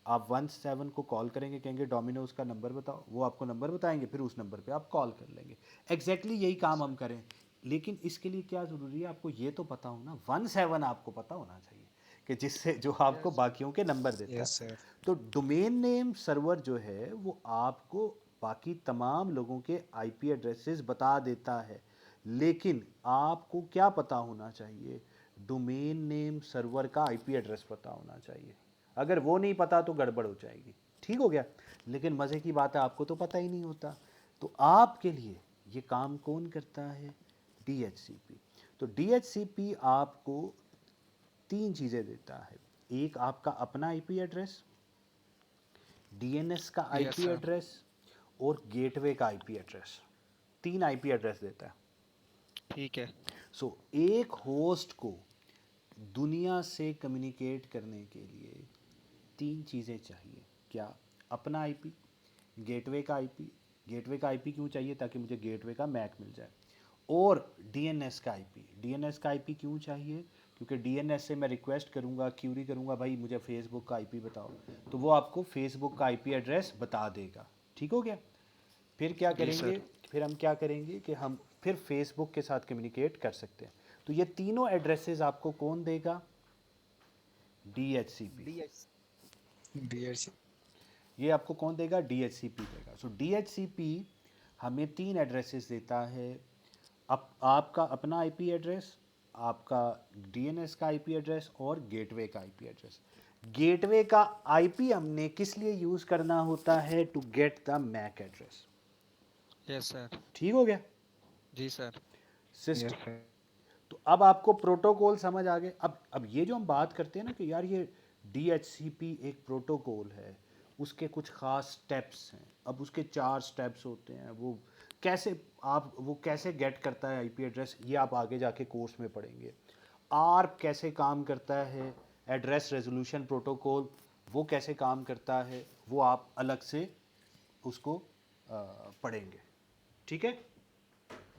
आप 17 को कॉल करेंगे, कहेंगे डोमिनोज़ का नंबर बताओ, वो आपको नंबर बताएंगे, फिर उस नंबर पे आप कॉल कर लेंगे। एग्जैक्टली यही काम हम करें, लेकिन इसके लिए क्या ज़रूरी है, आपको ये तो पता हो ना, 17 आपको पता होना चाहिए कि जिससे जो आपको यस। बाकियों के नंबर देता है। yes sir तो डोमेन नेम सर्वर जो है वो आपको बाकी तमाम लोगों के आईपी एड्रेसेस बता देता है, लेकिन आपको क्या पता होना चाहिए, डोमेन नेम सर्वर का आईपी एड्रेस पता होना चाहिए। अगर वो नहीं पता तो गड़बड़ हो जाएगी। ठीक हो गया। लेकिन मज़े की बात है आपको तो पता ही नहीं होता, तो आपके लिए ये काम कौन करता है, डीएचसीपी। तो डीएचसीपी आपको 3 चीज़ें देता है, एक आपका अपना आईपी एड्रेस, डीएनएस का yes आईपी sir एड्रेस और गेटवे का आईपी एड्रेस, 3 आईपी एड्रेस देता है। ठीक है। सो एक होस्ट को दुनिया से कम्युनिकेट करने के लिए 3 चीज़ें चाहिए, क्या, अपना आईपी, गेटवे का आईपी, गेटवे का आईपी क्यों चाहिए, ताकि मुझे गेटवे का मैक मिल जाए, और डीएनएस का आईपी, डीएनएस का आईपी क्यों चाहिए, क्योंकि डीएनएस से मैं रिक्वेस्ट करूंगा, क्यूरी करूंगा भाई मुझे फेसबुक का आईपी बताओ, तो वो आपको फेसबुक का आईपी एड्रेस बता देगा। ठीक हो गया। फिर क्या जी करेंगे, सर फिर हम क्या करेंगे कि हम फिर फेसबुक के साथ कम्युनिकेट कर सकते हैं। तो ये तीनों एड्रेसेस आपको कौन देगा, डीएचसीपी। डीएच। DHC ये आपको कौन देगा, डीएचसीपी देगा। सो डीएचसीपी हमें 3 एड्रेसेस देता है, आपका अपना आईपी एड्रेस, आपका डीएनएस का आईपी एड्रेस और गेटवे का आईपी एड्रेस। गेटवे का आईपी हमने किस लिए यूज करना होता है? To get the MAC address. Yes sir. ठीक हो गया जी सर। Yes, system. sir. तो अब आपको प्रोटोकॉल समझ आ गए। अब ये जो हम बात करते हैं ना कि यार ये DHCP एक प्रोटोकॉल है, उसके कुछ ख़ास स्टेप्स हैं। अब उसके 4 स्टेप्स होते हैं। वो कैसे गेट करता है आईपी एड्रेस, ये आप आगे जाके कोर्स में पढ़ेंगे। आर्प कैसे काम करता है, एड्रेस रेजोल्यूशन प्रोटोकॉल वो कैसे काम करता है, वो आप अलग से उसको पढ़ेंगे। ठीक है।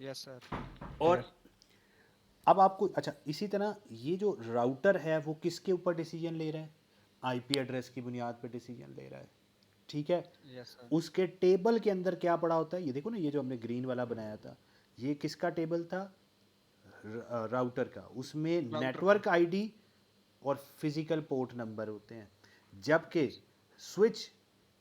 Yes sir. और Yes. अब आपको अच्छा, इसी तरह ये जो राउटर है वो किसके ऊपर डिसीजन ले रहा है? आईपी एड्रेस की बुनियाद पर डिसीजन ले रहा है। ठीक है। Yes sir. उसके टेबल के अंदर क्या पड़ा होता है? ये देखो ना, ये जो हमने ग्रीन वाला बनाया था, ये किसका टेबल था? राउटर का। उसमें राउटर का। नेटवर्क आईडी और फिजिकल पोर्ट नंबर होते हैं। जबकि स्विच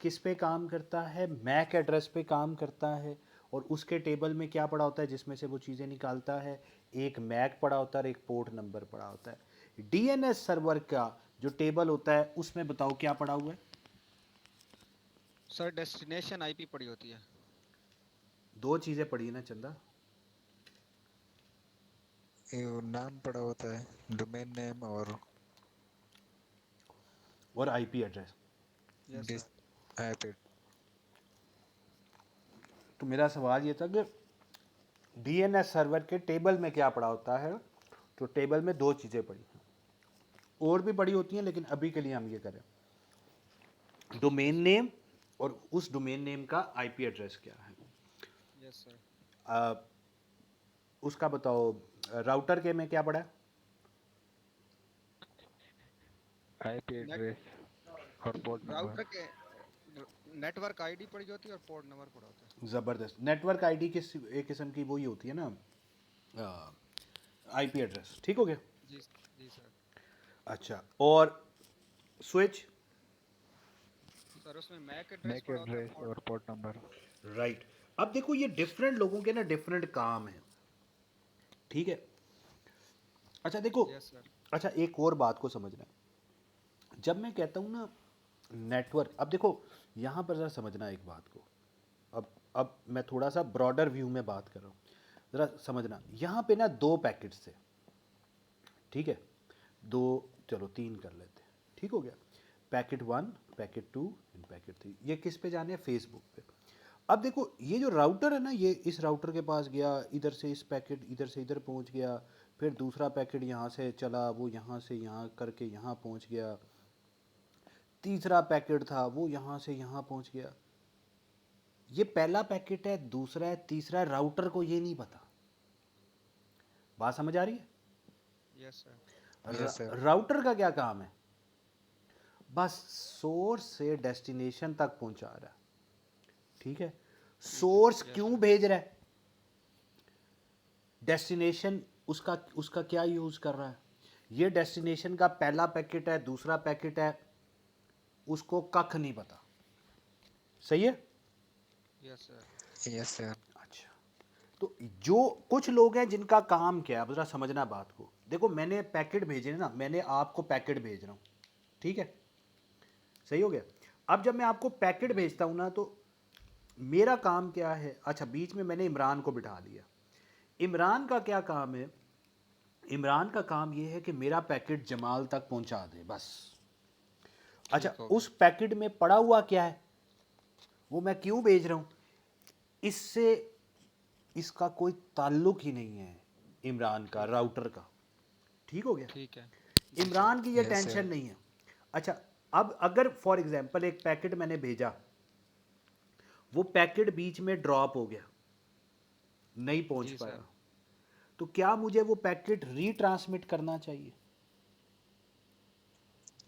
किस पे काम करता है? मैक एड्रेस पे काम करता है। और उसके टेबल में क्या पड़ा होता है जिसमें से वो चीज़ें निकालता है? एक मैक पड़ा होता है और एक पोर्ट नंबर पड़ा होता है। डीएनएस सर्वर का जो टेबल होता है उसमें बताओ क्या पड़ा हुआ है? सर डेस्टिनेशन आईपी पड़ी होती है। 2 चीज़ें पड़ी है ना चंदा। ये नाम पड़ा होता है, डोमेन नेम और IP address. Yes this sir. IP. तो मेरा सवाल ये था कि डीएनएस सर्वर के टेबल में क्या पड़ा होता है? तो टेबल में 2 चीज़ें पड़ी हैं, और भी पड़ी होती हैं, लेकिन अभी के लिए हम ये करें। डोमेन नेम और उस डोमेन नेम का आईपी एड्रेस क्या है? Yes sir. आ, उसका बताओ। राउटर के में क्या पड़ा है? IP नेट address और पोर्ट नंबर. राउटर के नेटवर्क आईडी पड़ी होती है और पोर्ट नंबर पड़ा होता है। ज़बरदस्त। नेटवर्क आईडी किस एक किस्म की वही होती है ना, आईपी एड्रेस। ठीक हो गया। जी। जी सर। अच्छा, और स्विच? सर उसमें मैक एड्रेस MAC पड़ा होता है, address पोर्ट। और पोर्ट नंबर. राइट। अब देखो ये डिफरेंट लोगों के ना डिफरेंट काम हैं। ठीक है। अच्छा देखो, यस सर। अच्छा एक और बात को समझना है। जब मैं कहता हूँ ना नेटवर्क, अब देखो यहाँ पर ज़रा समझना एक बात को। अब मैं थोड़ा सा ब्रॉडर व्यू में बात कर रहा हूँ, ज़रा समझना। यहाँ पे ना 2 पैकेट्स थे। ठीक है। 2, चलो 3 कर लेते हैं। ठीक हो गया। Packet 1, packet 2 end packet 3। ये किस पे जाने हैं? फेसबुक पे। अब देखो ये जो राउटर है ना, ये इस राउटर के पास गया, इधर से इस पैकेट इधर से इधर पहुंच गया, फिर दूसरा पैकेट यहाँ से चला, वो यहाँ से यहाँ करके यहाँ पहुंच गया, तीसरा पैकेट था वो यहाँ से यहाँ पहुंच गया। ये पहला पैकेट है, दूसरा है, तीसरा है, राउटर को ये नहीं पता। बात समझ आ रही है? Yes sir. Yes, sir. Router का क्या काम है? बस सोर्स से डेस्टिनेशन तक पहुंचा रहा है। ठीक है। सोर्स यस क्यों सर। भेज रहा है? डेस्टिनेशन उसका उसका क्या यूज कर रहा है? ये डेस्टिनेशन का पहला पैकेट है, दूसरा पैकेट है, उसको कख नहीं पता। सही है। Yes sir. Yes, sir. अच्छा, तो जो कुछ लोग हैं जिनका काम क्या है, अब जरा समझना बात को। देखो मैंने पैकेट भेजे ना, मैंने आपको पैकेट भेज रहा हूँ। ठीक है। सही हो गया। अब जब मैं आपको पैकेट भेजता हूँ ना, तो मेरा काम क्या है? अच्छा, बीच में मैंने इमरान को बिठा दिया। इमरान का क्या काम है? इमरान का काम ये है कि मेरा पैकेट जमाल तक पहुंचा दे, बस। अच्छा, ठीक हो गया। उस पैकेट में पड़ा हुआ क्या है, वो मैं क्यों भेज रहा हूं? इससे इसका कोई ताल्लुक ही नहीं है इमरान का, राउटर का। ठीक हो गया। ठीक है। जी सर। इमरान की ये Yes, टेंशन sir. नहीं है। अच्छा, अब अगर फॉर एग्जांपल एक पैकेट मैंने भेजा, वो पैकेट बीच में ड्रॉप हो गया, नहीं पहुंच जी पाया, सर। तो क्या मुझे वो पैकेट रीट्रांसमिट करना चाहिए?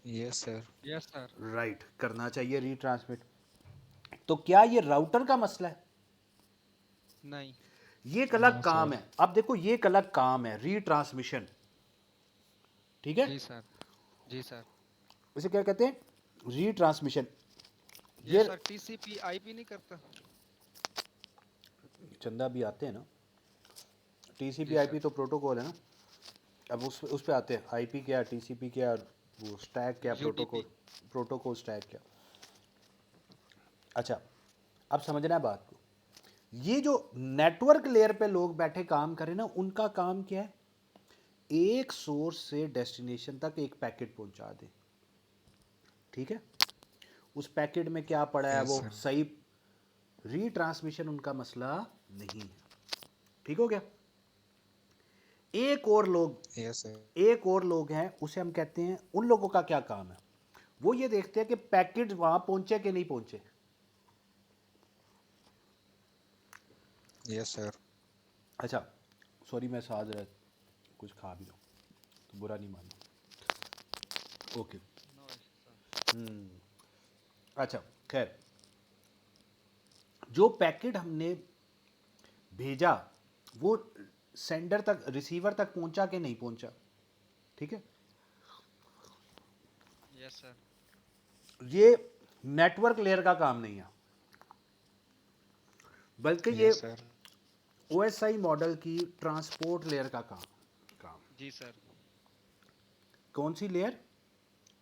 Yes, sir. Yes sir. Right, करना चाहिए रीट्रांसमिट। तो क्या ये राउटर का मसला है? नहीं। ये एक अलग No, काम sir. है। अब देखो ये एक अलग काम है, रीट्रांसमिशन। ठीक है। जी सर। जी सर। इसे क्या कहते हैं? रीट्रांसमिशन। ये ये सर टीसीपी आईपी नहीं करता। चंदा भी आते हैं ना। टीसीपी जी आईपी सर। तो प्रोटोकॉल है ना। अब उस पे आते हैं, आईपी क्या, टीसीपी क्या, वो स्टैक क्या, यूडीपी। प्रोटोकॉल स्टैक क्या। अच्छा, अब समझना है बात को। ये जो नेटवर्क लेयर पे लोग बैठे काम करें ना, उनका काम क्या है, एक सोर्स से डेस्टिनेशन तक एक पैकेट पहुंचा दे। ठीक है, उस पैकेट में क्या पड़ा है यस वो सर। सही, रीट्रांसमिशन उनका मसला नहीं है। ठीक हो गया। एक और लोग यस सर। एक और लोग हैं, उसे हम कहते हैं, उन लोगों का क्या काम है, वो ये देखते हैं कि पैकेट वहां पहुंचे कि नहीं पहुंचे। Yes sir. अच्छा, सॉरी मैं साथ रह कुछ खा भी लूँ तो बुरा नहीं मानना। ओके। No issue sir. अच्छा, खैर, जो पैकेट हमने भेजा वो सेंडर तक, रिसीवर तक पहुंचा कि नहीं पहुंचा। ठीक है, यस सर। ये नेटवर्क लेयर का काम नहीं है, बल्कि ये यस सर। ओएसआई मॉडल की ट्रांसपोर्ट लेयर का काम काम जी सर। कौन सी लेयर।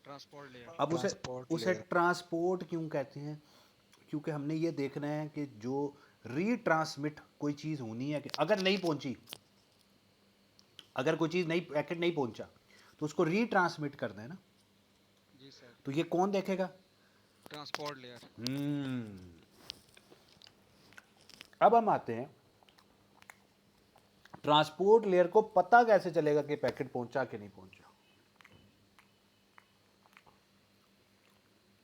Transport layer. अब उसे ट्रांसपोर्ट उसे लेयर। ट्रांसपोर्ट क्यों कहते हैं, क्योंकि हमने ये देखना है कि जो रीट्रांसमिट कोई चीज़ होनी है, कि अगर नहीं पहुंची, अगर कोई चीज़ नहीं, पैकेट नहीं पहुंचा, तो उसको रीट्रांसमिट करना है ना। जी सर। तो ये कौन देखेगा। Transport layer. अब हम आते हैं, ट्रांसपोर्ट लेयर को पता कैसे चलेगा कि पैकेट पहुंचा कि नहीं पहुंचा।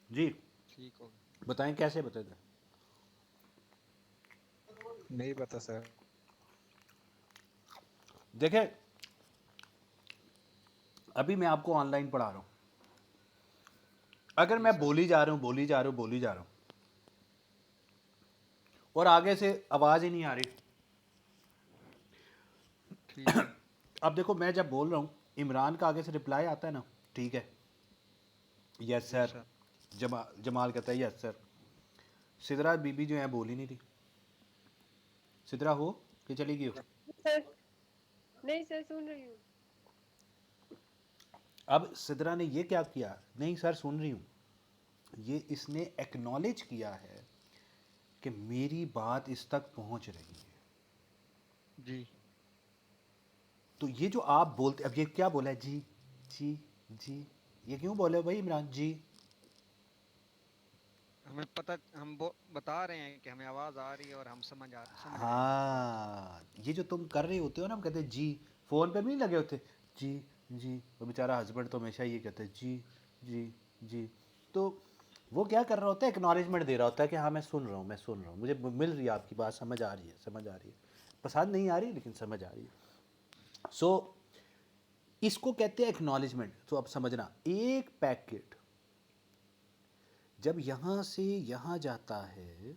जी ठीक हो गया। बताएं, कैसे बताते। नहीं पता सर। देखें, अभी मैं आपको ऑनलाइन पढ़ा रहा हूं, अगर जी मैं सर। बोली जा रहा हूं, बोली जा रहा हूं, बोली जा रहा हूं, और आगे से आवाज ही नहीं आ रही। ठीक है। अब देखो, मैं जब बोल रहा हूं, इमरान का आगे से रिप्लाई आता है ना, ठीक है, यस जी सर। सर। जमाल कहता है यस सर। सिदरा बीबी जो है बोल ही नहीं रही। सिदरा हो कि चली गई हो। सर नहीं सर सुन रही हूँ। अब सिदरा ने ये क्या किया, नहीं सर सुन रही हूं, ये इसने एक्नॉलेज किया है कि मेरी बात इस तक पहुंच रही है। जी। तो ये जो आप बोलते, अब ये क्या बोला है, जी जी जी, ये क्यों बोले हो भाई इमरान जी। हमें पता, हम बता रहे हैं कि हमें आवाज आ रही है और हम समझ रहे हैं आपकी बात। हाँ, ये जो तुम कर रहे होते हो ना, हम कहते हैं जी, फोन पे भी नहीं लगे होते, जी जी, वो बेचारा हस्बैंड तो हमेशा ये कहते हैं जी जी जी। तो वो क्या कर रहा होता है, एक्नॉलेजमेंट दे रहा होता है कि हाँ मैं सुन रहा हूँ, मैं सुन रहा हूँ, मुझे मिल रही है आपकी बात, समझ आ रही है, समझ आ रही है, पसंद नहीं आ रही लेकिन समझ आ रही है। सो इसको कहते हैं एक्नॉलेजमेंट। तो अब समझना, एक पैकेट जब यहां से यहां जाता है,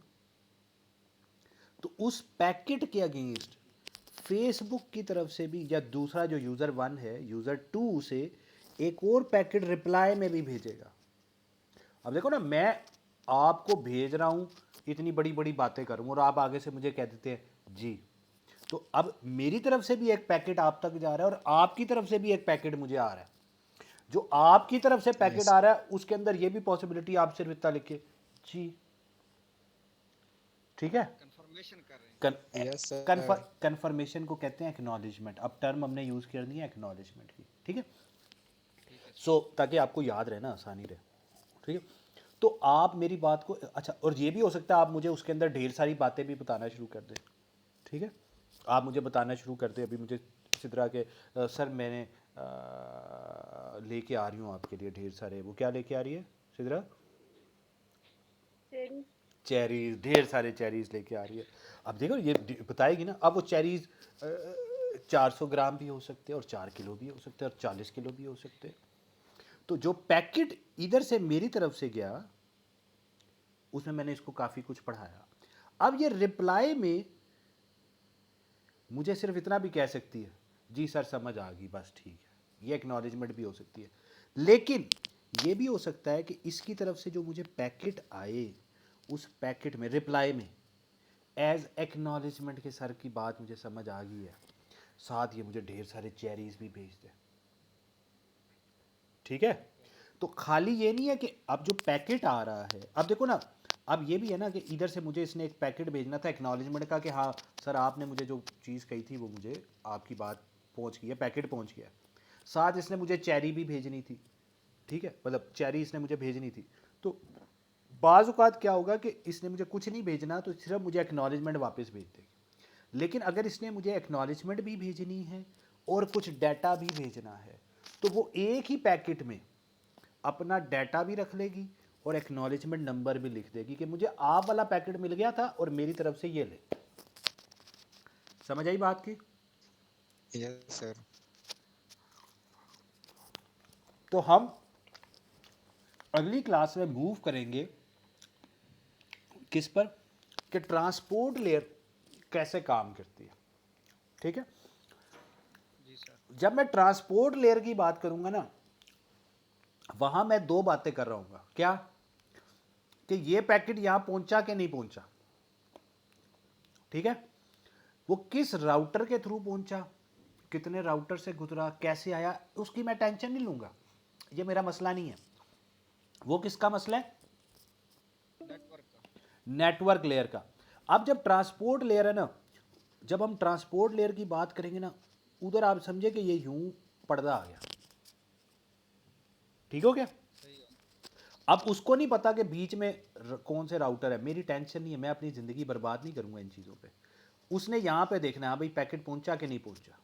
तो उस पैकेट के अगेंस्ट फेसबुक की तरफ से भी, या दूसरा जो यूज़र 1 है, यूज़र 2 से एक और पैकेट रिप्लाई में भी भेजेगा। अब देखो ना, मैं आपको भेज रहा हूं, इतनी बड़ी बड़ी बातें करूं, और आप आगे से मुझे कह देते हैं जी। तो अब मेरी तरफ से भी एक पैकेट आप तक जा रहा है, और आपकी तरफ से भी एक पैकेट मुझे आ रहा है। जो आपकी तरफ से पैकेट यस। आ रहा है, उसके अंदर ये भी पॉसिबिलिटी आप सिर्फ इतना लिखे जी। ठीक है। कंफर्मेशन कर रहे हैं। Yes sir. कन्फर्मेशन को कहते हैं एक्नॉलेजमेंट। अब टर्म हमने यूज कर दी है एक्नॉलेजमेंट की। ठीक है। ठीक है सो ताकि आपको याद रहे ना, आसानी रहे। ठीक है। तो आप मेरी बात को, अच्छा, और ये भी हो सकता है आप मुझे उसके अंदर ढेर सारी बातें भी बताना शुरू कर दें। ठीक है, आप मुझे बताना शुरू कर दें। अभी मुझे इसी तरह के सर मैंने लेके आ रही हूँ आपके लिए ढेर सारे, वो क्या लेके आ रही है सिद्रा, चेरी। चेरीज, ढेर सारे चेरीज लेके आ रही है। अब देखो ये बताएगी ना, अब वो चेरीज 400 ग्राम भी हो सकते हैं, और 4 किलो भी हो सकते हैं, और 40 किलो भी हो सकते हैं। तो जो पैकेट इधर से मेरी तरफ से गया, उसमें मैंने इसको काफ़ी कुछ पढ़ाया। अब ये रिप्लाई में मुझे सिर्फ इतना भी कह सकती है, जी सर समझ आ गई, बस ठीक है। ये एक्नॉलेजमेंट भी हो सकती है। लेकिन ये भी हो सकता है कि इसकी तरफ से जो मुझे पैकेट आए, उस पैकेट में रिप्लाई में एज एक्नॉलेजमेंट के सर की बात मुझे समझ आ गई है, साथ ये मुझे ढेर सारे चेरीज भी भेज दे। ठीक है। तो खाली ये नहीं है कि अब जो पैकेट आ रहा है, अब देखो ना, अब ये भी है ना कि इधर से मुझे इसने एक पैकेट भेजना था एक्नॉलेजमेंट का कि हाँ सर आपने मुझे जो चीज़ कही थी वो मुझे आपकी बात पहुंच गई है, पैकेट पहुंच गया। साथ इसने मुझे चेरी भी भेजनी थी, ठीक है, मतलब चेरी इसने मुझे भेजनी थी। तो बाज़ औक़ात क्या होगा कि इसने मुझे कुछ नहीं भेजना, तो सिर्फ मुझे एक्नॉलेजमेंट वापस भेज देगी। लेकिन अगर इसने मुझे एक्नॉलेजमेंट भी भेजनी है और कुछ डाटा भी भेजना है, तो वो एक ही पैकेट में अपना डाटा भी रख लेगी और एक्नॉलेजमेंट नंबर भी लिख देगी कि मुझे आप वाला पैकेट मिल गया था और मेरी तरफ से ये ले। समझ आई बात की? Yes sir. तो हम अगली क्लास में मूव करेंगे किस पर, कि ट्रांसपोर्ट लेयर कैसे काम करती है, ठीक है। जी सर। जब मैं ट्रांसपोर्ट लेयर की बात करूंगा ना, वहां मैं दो बातें कर रहा हूँ। क्या? कि ये पैकेट यहां पहुंचा कि नहीं पहुंचा, ठीक है, वो किस राउटर के थ्रू पहुंचा, कितने राउटर से गुजरा, कैसे आया, उसकी मैं टेंशन नहीं लूंगा, ये मेरा मसला नहीं है। वो किसका मसला है? नेटवर्क का। नेटवर्क लेयर का। अब जब ट्रांसपोर्ट लेयर है ना, जब हम ट्रांसपोर्ट लेयर की बात करेंगे ना, उधर आप समझे कि ये यूं पर्दा आ गया, ठीक हो गया। सही है। अब उसको नहीं पता कि बीच में कौन से राउटर है, मेरी टेंशन नहीं है, मैं अपनी ज़िंदगी बर्बाद नहीं करूंगा इन चीज़ों पे। उसने यहाँ पे देखना है भाई पैकेट पहुंचा कि नहीं पहुंचा।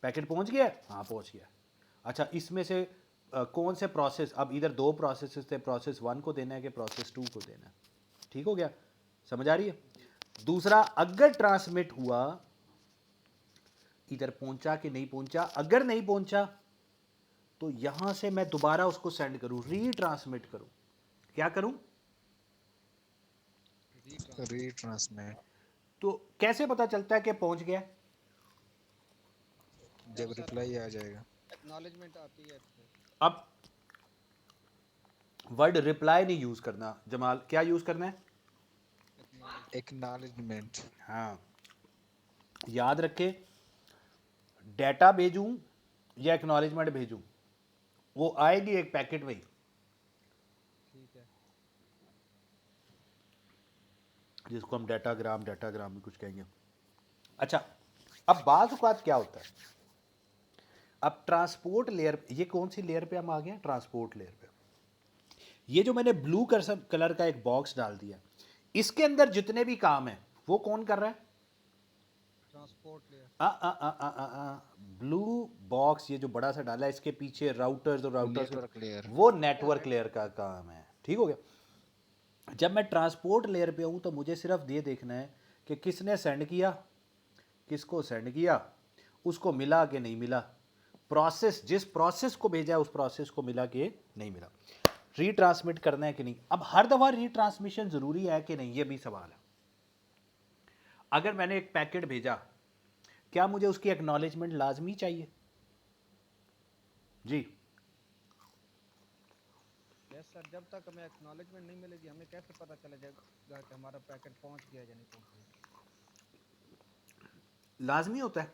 पैकेट पहुंच गया, हाँ पहुंच गया। अच्छा, इसमें से कौन से प्रोसेस, अब इधर दो प्रोसेस थे, प्रोसेस 1 को देना है कि प्रोसेस 2 को देना है, ठीक हो गया, समझ आ रही है। दूसरा, अगर ट्रांसमिट हुआ, इधर पहुंचा कि नहीं पहुंचा, अगर नहीं पहुंचा तो यहां से मैं दोबारा उसको सेंड करूं, रीट्रांसमिट करूं। क्या करूं? रीट्रांसमिट। तो कैसे पता चलता है कि पहुंच गया? जब रिप्लाई आ जाएगा। एक्नॉलेजमेंट आती है तो। अब वर्ड रिप्लाई नहीं यूज करना जमाल, क्या यूज करना है? एक्नॉलेजमेंट। हाँ, याद रखे, डेटा भेजूं या एक्नॉलेजमेंट भेजूं, वो आएगी एक पैकेट में ही, ठीक है। जिसको हम डाटाग्राम भी कुछ कहेंगे। अच्छा, अब बाज़ औक़ात क्या होता है, अब ट्रांसपोर्ट लेयर, ये कौन सी लेयर पे हम आ गए हैं? ट्रांसपोर्ट लेयर पे। ये जो मैंने ब्लू कलर का एक बॉक्स डाल दिया, इसके अंदर जितने भी काम है वो कौन कर रहा है? Transport layer. ब्लू बॉक्स ये जो बड़ा सा डाला है, इसके पीछे राउटर्स और नेटवर्क लेयर। वो नेटवर्क लेयर का काम है, ठीक हो गया। जब मैं ट्रांसपोर्ट लेयर पे हूं तो मुझे सिर्फ ये देखना है कि किसने सेंड किया, किसको सेंड किया, उसको मिला कि नहीं मिला, प्रोसेस, जिस प्रोसेस को भेजा है उस प्रोसेस को मिला कि नहीं मिला, रीट्रांसमिट करना है कि नहीं। अब हर दफ़ा रीट्रांसमिशन ज़रूरी है कि नहीं, ये भी सवाल है। अगर मैंने एक पैकेट भेजा, क्या मुझे उसकी एक्नॉलेजमेंट लाजमी चाहिए? जी यस सर, जब तक हमें एक्नॉलेजमेंट नहीं मिलेगी हमें कैसे पता चलेगा कि हमारा पैकेट पहुंच गया या नहीं पहुंच गया। लाजमी होता है,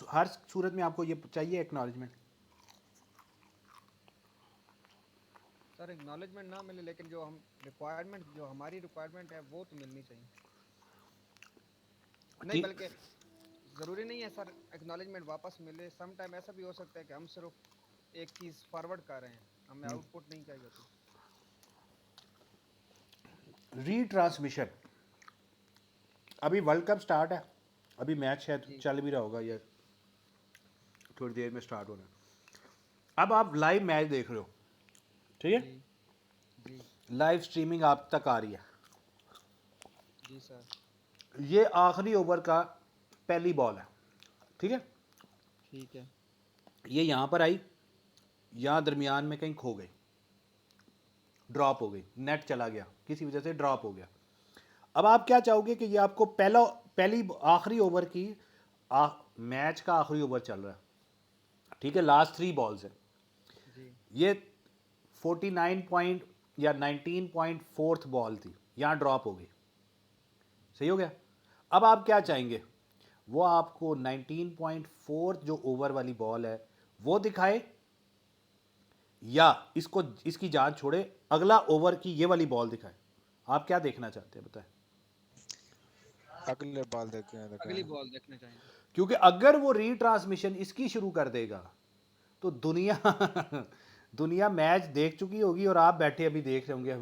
हर सूरत में आपको ये चाहिए एक्नॉलेजमेंट। सर एक्नॉलेजमेंट ना मिले लेकिन जो हम रिक्वायरमेंट, जो हमारी रिक्वायरमेंट है वो तो मिलनी चाहिए। नहीं, बल्कि ज़रूरी नहीं है सर एक्नॉलेजमेंट वापस मिले। सम टाइम ऐसा भी हो सकता है कि हम सिर्फ एक चीज़ फॉरवर्ड कर रहे हैं, हमें आउटपुट नहीं चाहिए होती। रीट्रांसमिशन, अभी वर्ल्ड कप स्टार्ट है, अभी मैच शायद चल भी रहा होगा या थोड़ी देर में स्टार्ट होना है। अब आप लाइव मैच देख रहे हो, ठीक है, जी लाइव स्ट्रीमिंग आप तक आ रही है। जी सर। ये आखिरी ओवर का पहली बॉल है, ठीक है, ठीक है। ये यहाँ पर आई, यहाँ दरमियान में कहीं खो गई, ड्रॉप हो गई, नेट चला गया, किसी वजह से ड्रॉप हो गया। अब आप क्या चाहोगे कि ये आपको पहली आखिरी ओवर की मैच का आखिरी ओवर चल रहा है, ठीक है, लास्ट 3 बॉल्स है, जी ये 49 पॉइंट या 19.4 बॉल थी, यहाँ ड्रॉप हो गई, सही हो गया। अब आप क्या चाहेंगे, वो आपको 19.4 जो ओवर वाली बॉल है वो दिखाए या इसको इसकी जान छोड़े अगला ओवर की ये वाली बॉल दिखाए? आप क्या देखना चाहते हैं बताएं? अगले बॉल देखे अगली बॉल देखना चाहेंगे। क्योंकि अगर वो रीट्रांसमिशन इसकी शुरू कर देगा तो दुनिया दुनिया मैच देख चुकी होगी और आप बैठे अभी देख रहे होंगे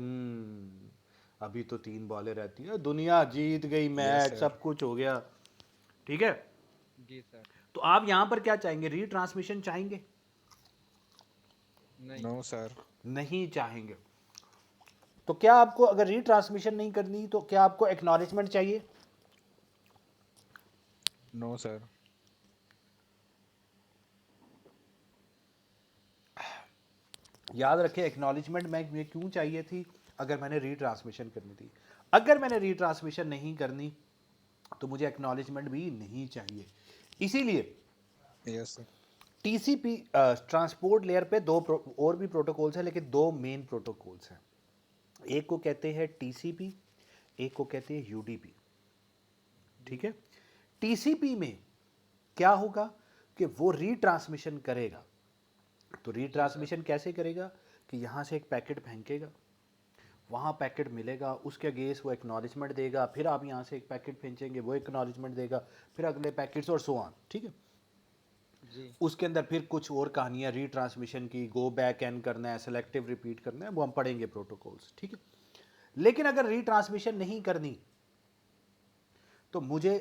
अभी तो 3 बॉलें रहती हैं, दुनिया जीत गई मैच, sir. सब कुछ हो गया। ठीक है, जी सर। तो आप यहां पर क्या चाहेंगे? रीट्रांसमिशन चाहेंगे? नहीं। No sir. नहीं चाहेंगे। तो क्या आपको अगर रीट्रांसमिशन नहीं करनी तो क्या आपको एक्नॉलेजमेंट चाहिए? No sir. याद रखें, एक्नॉलेजमेंट मैं क्यों चाहिए थी? अगर मैंने रीट्रांसमिशन करनी थी। अगर मैंने रीट्रांसमिशन नहीं करनी तो मुझे एक्नॉलेजमेंट भी नहीं चाहिए। इसीलिए yes sir. TCP transport layer पे और भी प्रोटोकॉल्स हैं, लेकिन 2 मेन प्रोटोकॉल्स हैं। एक को कहते हैं टीसीपी, एक को कहते हैं यूडीपी। ठीक है, टीसीपी में क्या होगा कि वो रीट्रांसमिशन करेगा। तो रीट्रांसमिशन कैसे करेगा कि यहाँ से एक पैकेट फेंकेगा, वहाँ पैकेट मिलेगा, उसके अगेंस्ट वो एक्नॉलेजमेंट देगा, फिर आप यहाँ से एक पैकेट फेंचेंगे, वो एक्नॉलेजमेंट देगा, फिर अगले पैकेट्स और सो ऑन। ठीक है, जी। उसके अंदर फिर कुछ और कहानियाँ रीट्रांसमिशन की, गो बैक एन करना है, सेलेक्टिव रिपीट करना है, वो हम पढ़ेंगे प्रोटोकॉल्स। ठीक है, लेकिन अगर रीट्रांसमिशन नहीं करनी तो मुझे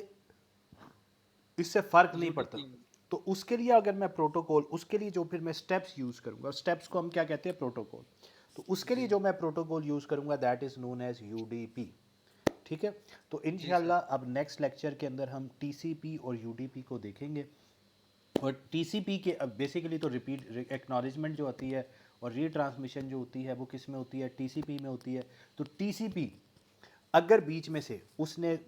इससे फर्क नहीं पड़ता। तो उसके लिए अगर मैं प्रोटोकॉल, उसके लिए जो फिर मैं स्टेप्स यूज करूंगा, स्टेप्स को हम क्या कहते हैं? प्रोटोकॉल। तो उसके लिए जो मैं प्रोटोकॉल यूज करूंगा that is known as UDP. ठीक है, तो इंशाल्लाह अब नेक्स्ट लेक्चर के अंदर हम टीसीपी और यूडीपी को देखेंगे। और टीसीपी के अब बेसिकली तो रिपीट एक्नॉलेजमेंट जो होती है और रीट्रांसमिशन जो होती है वो किस में होती है? टीसीपी में होती है। तो टीसीपी अगर बीच में से उसने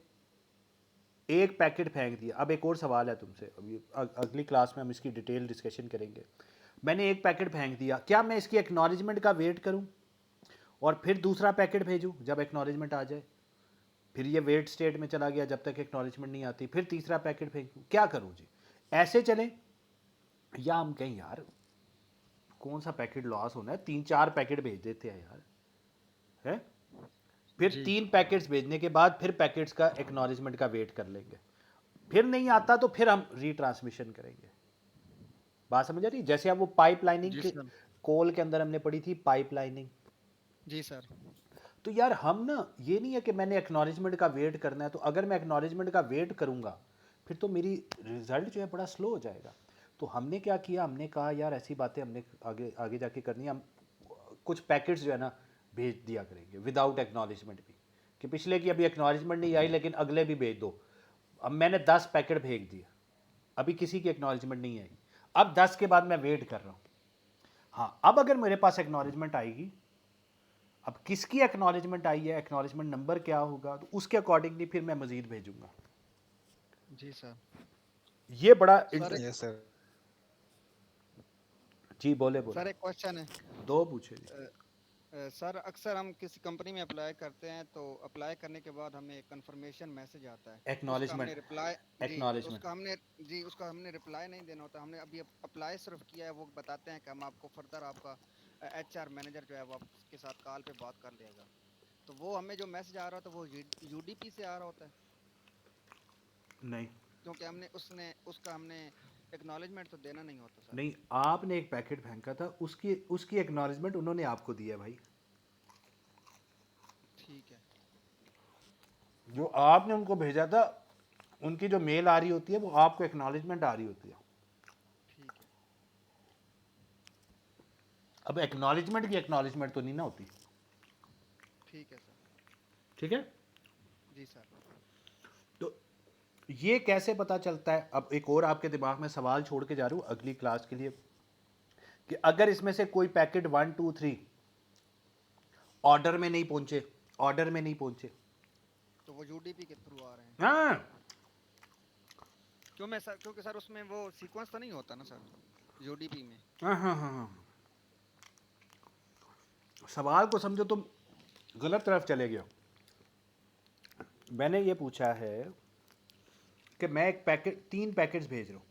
एक पैकेट फेंक दिया, अब एक और सवाल है तुमसे, अभी अगली क्लास में हम इसकी डिटेल डिस्कशन करेंगे। मैंने एक पैकेट फेंक दिया, क्या मैं इसकी एक्नॉलेजमेंट का वेट करूं और फिर दूसरा पैकेट भेजूं जब एक्नॉलेजमेंट आ जाए? फिर ये वेट स्टेट में चला गया जब तक एक्नॉलेजमेंट नहीं आती, फिर तीसरा पैकेट फेंकूं, क्या करूं जी? ऐसे चले या हम कहें यार कौन सा पैकेट लॉस होना है, 3-4 पैकेट भेज देते हैं यार, है? फिर 3 पैकेट्स भेजने के बाद फिर पैकेट्स का एक्नॉलेजमेंट का वेट कर लेंगे, फिर नहीं आता तो फिर हम रीट्रांसमिशन करेंगे। बात समझ आ रही? जैसे अब वो पाइपलाइनिंग जी के सर। कॉल के अंदर हमने पढ़ी थी पाइपलाइनिंग। जी सर। तो यार हम ना, ये नहीं है कि मैंने एक्नॉलेजमेंट का वेट करना है, तो अगर मैं एक्नॉलेजमेंट का वेट करूंगा फिर तो मेरी रिजल्ट जो है बड़ा स्लो हो जाएगा। तो हमने क्या किया, हमने कहा यार ऐसी बातें हमने आगे आगे जाके करनी है, हम कुछ पैकेट्स जो है ना भेज दिया करेंगे विदाउट एक्नॉलेजमेंट भी, कि पिछले की अभी एक्नॉलेजमेंट नहीं आई लेकिन अगले भी भेज दो। अब मैंने 10 पैकेट भेज दिया, अभी किसी की एक्नॉलेजमेंट नहीं आई, अब 10 के बाद मैं वेट कर रहा हूँ। हाँ, अब अगर मेरे पास एक्नॉलेजमेंट आएगी, अब किसकी एक्नॉलेजमेंट आई है, एक्नॉलेजमेंट नंबर क्या होगा, तो उसके अकॉर्डिंगली फिर मैं मजीद भेजूंगा। जी सर। ये बड़ा सर यस सर। जी बोले बोले। सर एक क्वेश्चन है। 2 पूछे जी। सर अक्सर हम किसी कंपनी में अप्लाई करते हैं तो अप्लाई करने के बाद हमें कंफर्मेशन मैसेज आता है, उसका हमने एक्नॉलेजमेंट, रिप्लाई एक्नॉलेजमेंट। उसका हमने रिप्लाई नहीं देना होता, हमने अभी अप्लाई सिर्फ किया है, वो बताते हैं कि हम आपको फर्दर आपका एचआर मैनेजर जो है वो आपके साथ कॉल पे बात कर लेगा। तो वो हमें जो मैसेज आ रहा होता है वो यूडीपी से आ रहा होता है, नहीं क्योंकि उसका हमने एक्नॉलेजमेंट तो देना नहीं होता सर। नहीं, आपने एक पैकेट फेंका था, उसकी उसकी एक्नॉलेजमेंट उन्होंने आपको दिया है भाई। ठीक है। जो आपने उनको भेजा था, उनकी जो मेल आ रही होती है वो आपको एक्नॉलेजमेंट आ रही होती है। ठीक है। अब एक्नॉलेजमेंट की एक्नॉलेजमेंट तो नहीं ना होती। ठीक है सर। ठीक है, जी सर। तो ये कैसे पता चलता है? अब एक और आपके दिमाग में सवाल छोड़ के जा रहा हूँ अगली क्लास के लिए, कि अगर इसमें से कोई पैकेट 1 2 3 ऑर्डर में नहीं पहुंचे, ऑर्डर में नहीं पहुंचे, तो वो यूडीपी के थ्रू आ रहे हैं। हाँ क्योंकि सर उसमें वो सीक्वेंस तो नहीं होता ना सर यूडीपी में। हाँ हाँ हाँ हाँ, सवाल को समझो, तुम गलत तरफ चले गए हो। मैंने ये पूछा है कि मैं एक पैकेट 3 पैकेट्स भेज रहा हूँ,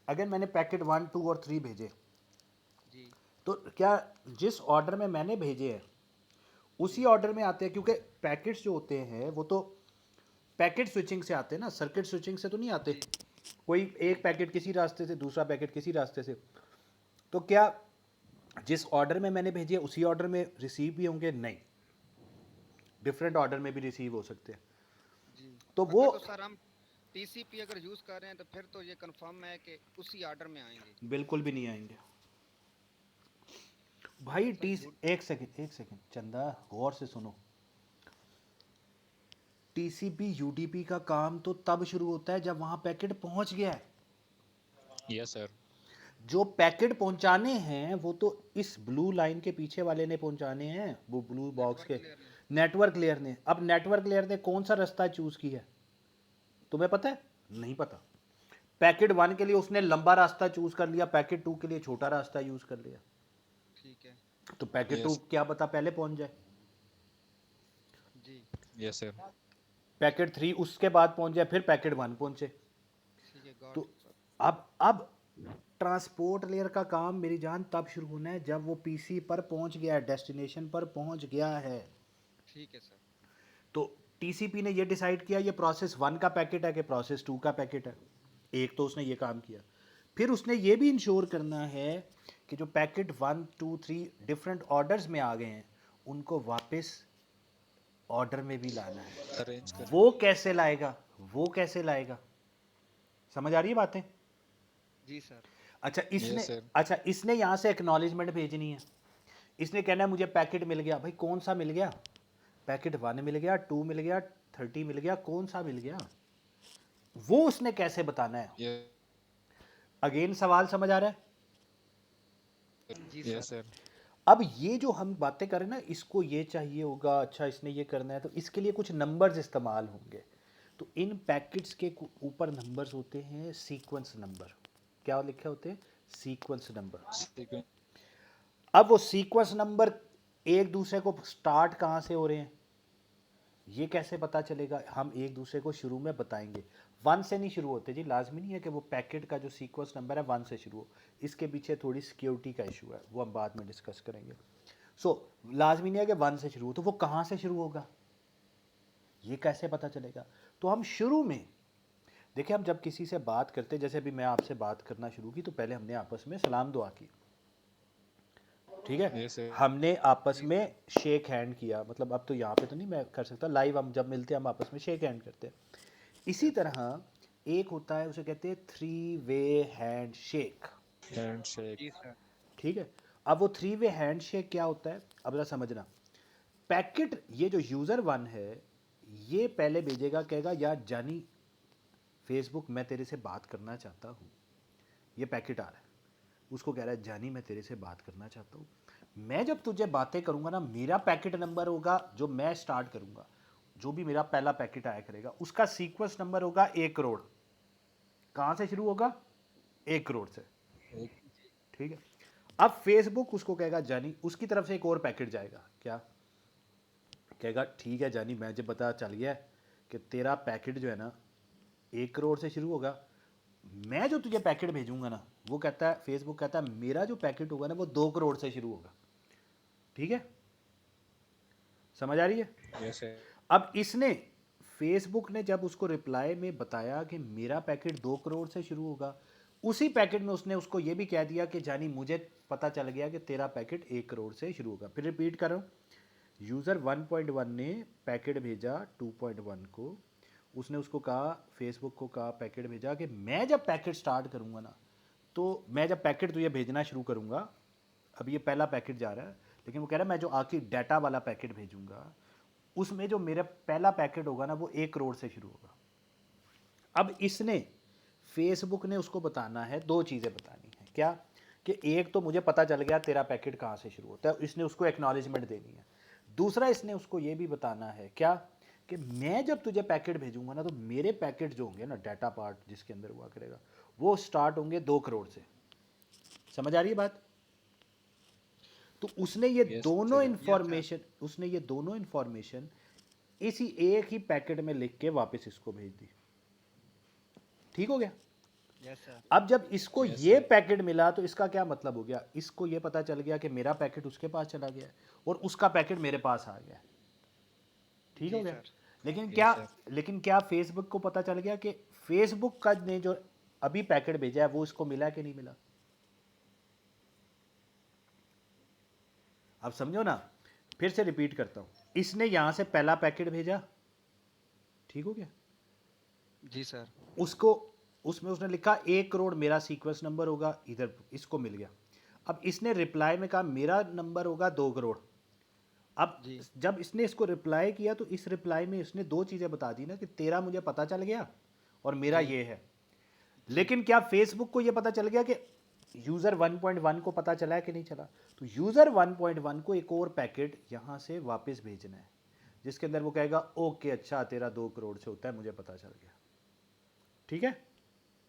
अगर मैंने पैकेट 1 2 और 3 भेजे जी। तो क्या जिस ऑर्डर में मैंने भेजे हैं उसी ऑर्डर में आते हैं, क्योंकि पैकेट्स जो होते हैं वो तो पैकेट स्विचिंग से आते हैं ना, सर्किट स्विचिंग से तो नहीं आते। कोई एक पैकेट किसी रास्ते से, दूसरा पैकेट किसी रास्ते से। तो क्या जिस ऑर्डर में मैंने भेजे उसी ऑर्डर में रिसीव भी होंगे? नहीं, डिफरेंट ऑर्डर में भी रिसीव हो सकते हैं। जी। तो अगर वो तो सर हम टीसीपी अगर यूज कर रहे हैं तो फिर तो ये कंफर्म है कि उसी ऑर्डर में आएंगे। बिल्कुल भी नहीं आएंगे भाई। सर टी झूठ। एक सेकंड चंदा, गौर से सुनो। टीसीपी यूडीपी का काम तो तब शुरू होता है जब वहां पैकेट पहुंच गया है। Yes sir. जो पैकेट पहुंचाने हैं वो तो इस ब्लू लाइन के पीछे वाले ने पहुंचाने हैं, वो ब्लू बॉक्स के नेटवर्क लेयर में। नेटवर्क लेयर ने। अब नेटवर्क लेयर ने कौन सा रास्ता चूज किया है तुम्हें पता है? नहीं पता। पैकेट 1 के लिए उसने लंबा रास्ता चूज कर लिया, पैकेट 2 के लिए छोटा रास्ता यूज कर लिया। ठीक है। तो पैकेट 2 यस। क्या पता पहले पहुंच जाए, जी। Yes sir. पैकेट 3 उसके बाद पहुंच जाए, फिर पैकेट 1 पहुंचे। ठीक है, गॉट तो इट सर। अब ट्रांसपोर्ट लेयर का काम मेरी जान तब शुरू होना है जब वो पीसी पर पहुंच गया है, डेस्टिनेशन पर पहुंच गया है। ठीक है सर। तो टीसीपी ने ये डिसाइड किया ये प्रोसेस 1 का पैकेट है कि प्रोसेस 2 का पैकेट है। एक तो उसने ये काम किया। फिर उसने ये भी इंश्योर करना है कि जो पैकेट 1 2 3 डिफरेंट ऑर्डर्स में आ गए हैं उनको वापस ऑर्डर में भी लाना है। अरेंज कर। वो कैसे लाएगा? वो कैसे लाएगा? समझ आ रही है बातें? जी सर। अच्छा इसने Yes, sir. अच्छा इसने यहाँ से एक्नॉलेजमेंट भेजनी है। इसने कहना है मुझे पैकेट मिल गया। भाई कौन सा मिल गया? पैकेट 1 मिल गया, 2 मिल गया, 30 मिल गया, कौन सा मिल गया? वो उसने कैसे बताना है? यस अगेन सवाल समझ आ रहा है? जी यस सर। सर। अब ये जो हम बातें करें ना, इसको ये चाहिए होगा, अच्छा इसने ये करना है, तो इसके लिए कुछ नंबर्स इस्तेमाल होंगे। तो इन पैकेट्स के ऊपर नंबर्स होते हैं सीक्वेंस नंबर। क्या लिखे होते हैं? Sequence number. अब वो सीक्वेंस नंबर एक दूसरे को स्टार्ट कहाँ से हो रहे हैं ये कैसे पता चलेगा? हम एक दूसरे को शुरू में बताएंगे। 1 से नहीं शुरू होते जी, लाजमी नहीं है कि वो पैकेट का जो सीक्वेंस नंबर है 1 से शुरू हो। इसके पीछे थोड़ी सिक्योरिटी का इशू है, वो हम बाद में डिस्कस करेंगे। सो लाजमी नहीं है कि 1 से शुरू हो, तो वो कहाँ से शुरू होगा ये कैसे पता चलेगा? तो हम शुरू में देखिए, हम जब किसी से बात करते, जैसे अभी मैं आपसे बात करना शुरू की तो पहले हमने आपस में सलाम दुआ की, ठीक है? Yes, sir. हमने आपस में शेक हैंड किया। मतलब अब तो यहाँ पे तो नहीं मैं कर सकता, लाइव हम जब मिलते हैं हम आपस में शेक हैंड करते हैं। इसी तरह एक होता है, उसे कहते हैं 3 वे हैंड शेक, हैंडशेक। जी सर। ठीक है? अब वो 3 वे हैंड शेक क्या होता है अब जरा समझना। पैकेट ये जो यूज़र 1 है ये पहले भेजेगा, कहेगा यार जानी फेसबुक मैं तेरे से बात करना चाहता हूँ। ये पैकेट आ रहा है, उसको कह रहा है जानी मैं तेरे से बात करना चाहता हूँ। मैं जब तुझे बातें करूँगा ना, मेरा पैकेट नंबर होगा जो मैं स्टार्ट करूँगा, जो भी मेरा पहला पैकेट आया करेगा उसका सीक्वेंस नंबर होगा 1 करोड़। कहाँ से शुरू होगा? 1 करोड़ से, ठीक है? अब फेसबुक उसको कहेगा जानी, उसकी तरफ से एक और पैकेट जाएगा, क्या कहेगा? ठीक है जानी, मैं जब पता चल गया कि तेरा पैकेट जो है ना 1 करोड़ से शुरू होगा, मैं जो तुझे पैकेट भेजूंगा ना, वो कहता है, फेसबुक कहता है मेरा जो पैकेट होगा ना वो 2 करोड़ से शुरू होगा, ठीक है? समझ आ रही है? Yes sir. अब इसने फेसबुक ने जब उसको रिप्लाई में बताया कि मेरा पैकेट 2 करोड़ से शुरू होगा, उसी पैकेट में उसने उसको ये भी कह दिया कि जानी मुझे पता चल गया कि तेरा पैकेट 1 करोड़ से शुरू होगा। फिर रिपीट कर रहा हूँ, यूज़र 1.1 ने पैकेट भेजा 2.1 को, उसने उसको कहा, फेसबुक को कहा, पैकेट भेजा कि मैं जब पैकेट स्टार्ट करूँगा ना, तो मैं जब पैकेट तुझे भेजना शुरू करूँगा, अब ये पहला पैकेट जा रहा है, लेकिन वो कह रहा है मैं जो आखिर डाटा वाला पैकेट भेजूँगा उसमें जो मेरा पहला पैकेट होगा ना वो 1 करोड़ से शुरू होगा। अब इसने फेसबुक ने उसको बताना है, 2 चीज़ें बतानी है। क्या? कि एक तो मुझे पता चल गया तेरा पैकेट कहाँ से शुरू होता है, इसने उसको एक्नॉलेजमेंट देनी है। दूसरा इसने उसको ये भी बताना है क्या, कि मैं जब तुझे पैकेट भेजूंगा ना तो मेरे पैकेट जो होंगे ना, डाटा पार्ट जिसके अंदर हुआ करेगा, वो स्टार्ट होंगे 2 करोड़ से। समझ आ रही है बात? तो उसने ये Yes, दोनों sir. इंफॉर्मेशन उसने ये दोनों इंफॉर्मेशन इसी एक ही पैकेट में लिख के वापस इसको भेज दी। ठीक हो गया? Yes sir. अब जब इसको Yes, ये sir. पैकेट मिला तो इसका क्या मतलब हो गया, इसको ये पता चल गया कि मेरा पैकेट उसके पास चला गया है और उसका पैकेट मेरे पास आ गया है। ठीक हो जी गया। सर। लेकिन Yes, क्या sir. लेकिन क्या फेसबुक को पता चल गया कि फेसबुक का ने जो अभी पैकेट भेजा है वो इसको मिला कि नहीं मिला? अब समझो ना, फिर से रिपीट करता हूं, इसने यहां से पहला पैकेट भेजा, ठीक हो गया, जी सर। उसको उसमें उसने लिखा 1 करोड़ मेरा सीक्वेंस नंबर होगा, इधर इसको मिल गया। अब इसने रिप्लाई में कहा मेरा नंबर होगा 2 करोड़। अब जी। जब इसने इसको रिप्लाई किया तो इस रिप्लाई में इसने दो चीज़ें बता दी ना, कि तेरा मुझे पता चल गया और मेरा जी। ये है। लेकिन क्या फेसबुक को ये पता चल गया कि यूज़र 1.1 को पता चला है कि नहीं चला? तो यूज़र 1.1 को एक और पैकेट यहाँ से वापस भेजना है, जिसके अंदर वो कहेगा ओके अच्छा तेरा 2 करोड़ से होता है, मुझे पता चल गया। ठीक है।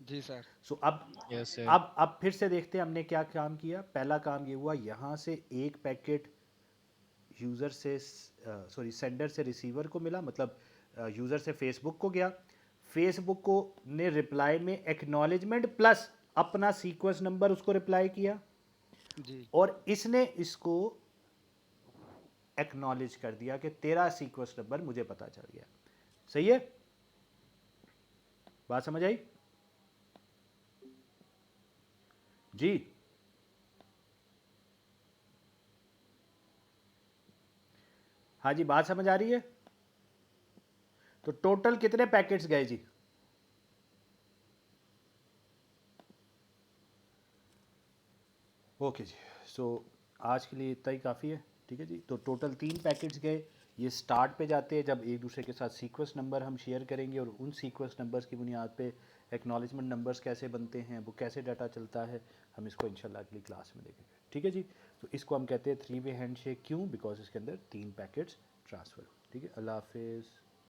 जी सर। सो अब Yes, sir. अब फिर से देखते हैं हमने क्या काम किया। पहला काम ये हुआ, यहाँ से एक पैकेट यूज़र से सॉरी सेंडर से रिसीवर को मिला, मतलब यूज़र से फेसबुक को गया, फेसबुक को ने रिप्लाई में एक्नॉलेजमेंट प्लस अपना सीक्वेंस नंबर उसको रिप्लाई किया जी। और इसने इसको एक्नॉलेज कर दिया कि तेरा सीक्वेंस नंबर मुझे पता चल गया। सही है, बात समझ आई जी? हाँ जी, बात समझ आ रही है? तो टोटल कितने पैकेट्स गए जी? ओके जी। सो आज के लिए इतना ही काफ़ी है। ठीक है जी। तो टोटल 3 पैकेट्स गए। ये स्टार्ट पे जाते हैं जब एक दूसरे के साथ सीक्वेंस नंबर हम शेयर करेंगे और उन सीक्वेंस नंबर्स की बुनियाद पे एक्नॉलेजमेंट नंबर्स कैसे बनते हैं, वो कैसे डाटा चलता है, हम इसको इंशाल्लाह अगली क्लास में देखेंगे। ठीक है जी। तो इसको हम कहते हैं 3 वे हैंडशेक। क्यों? बिकॉज इसके अंदर 3 पैकेट्स ट्रांसफ़र। ठीक है। अल्लाह हाफिज़।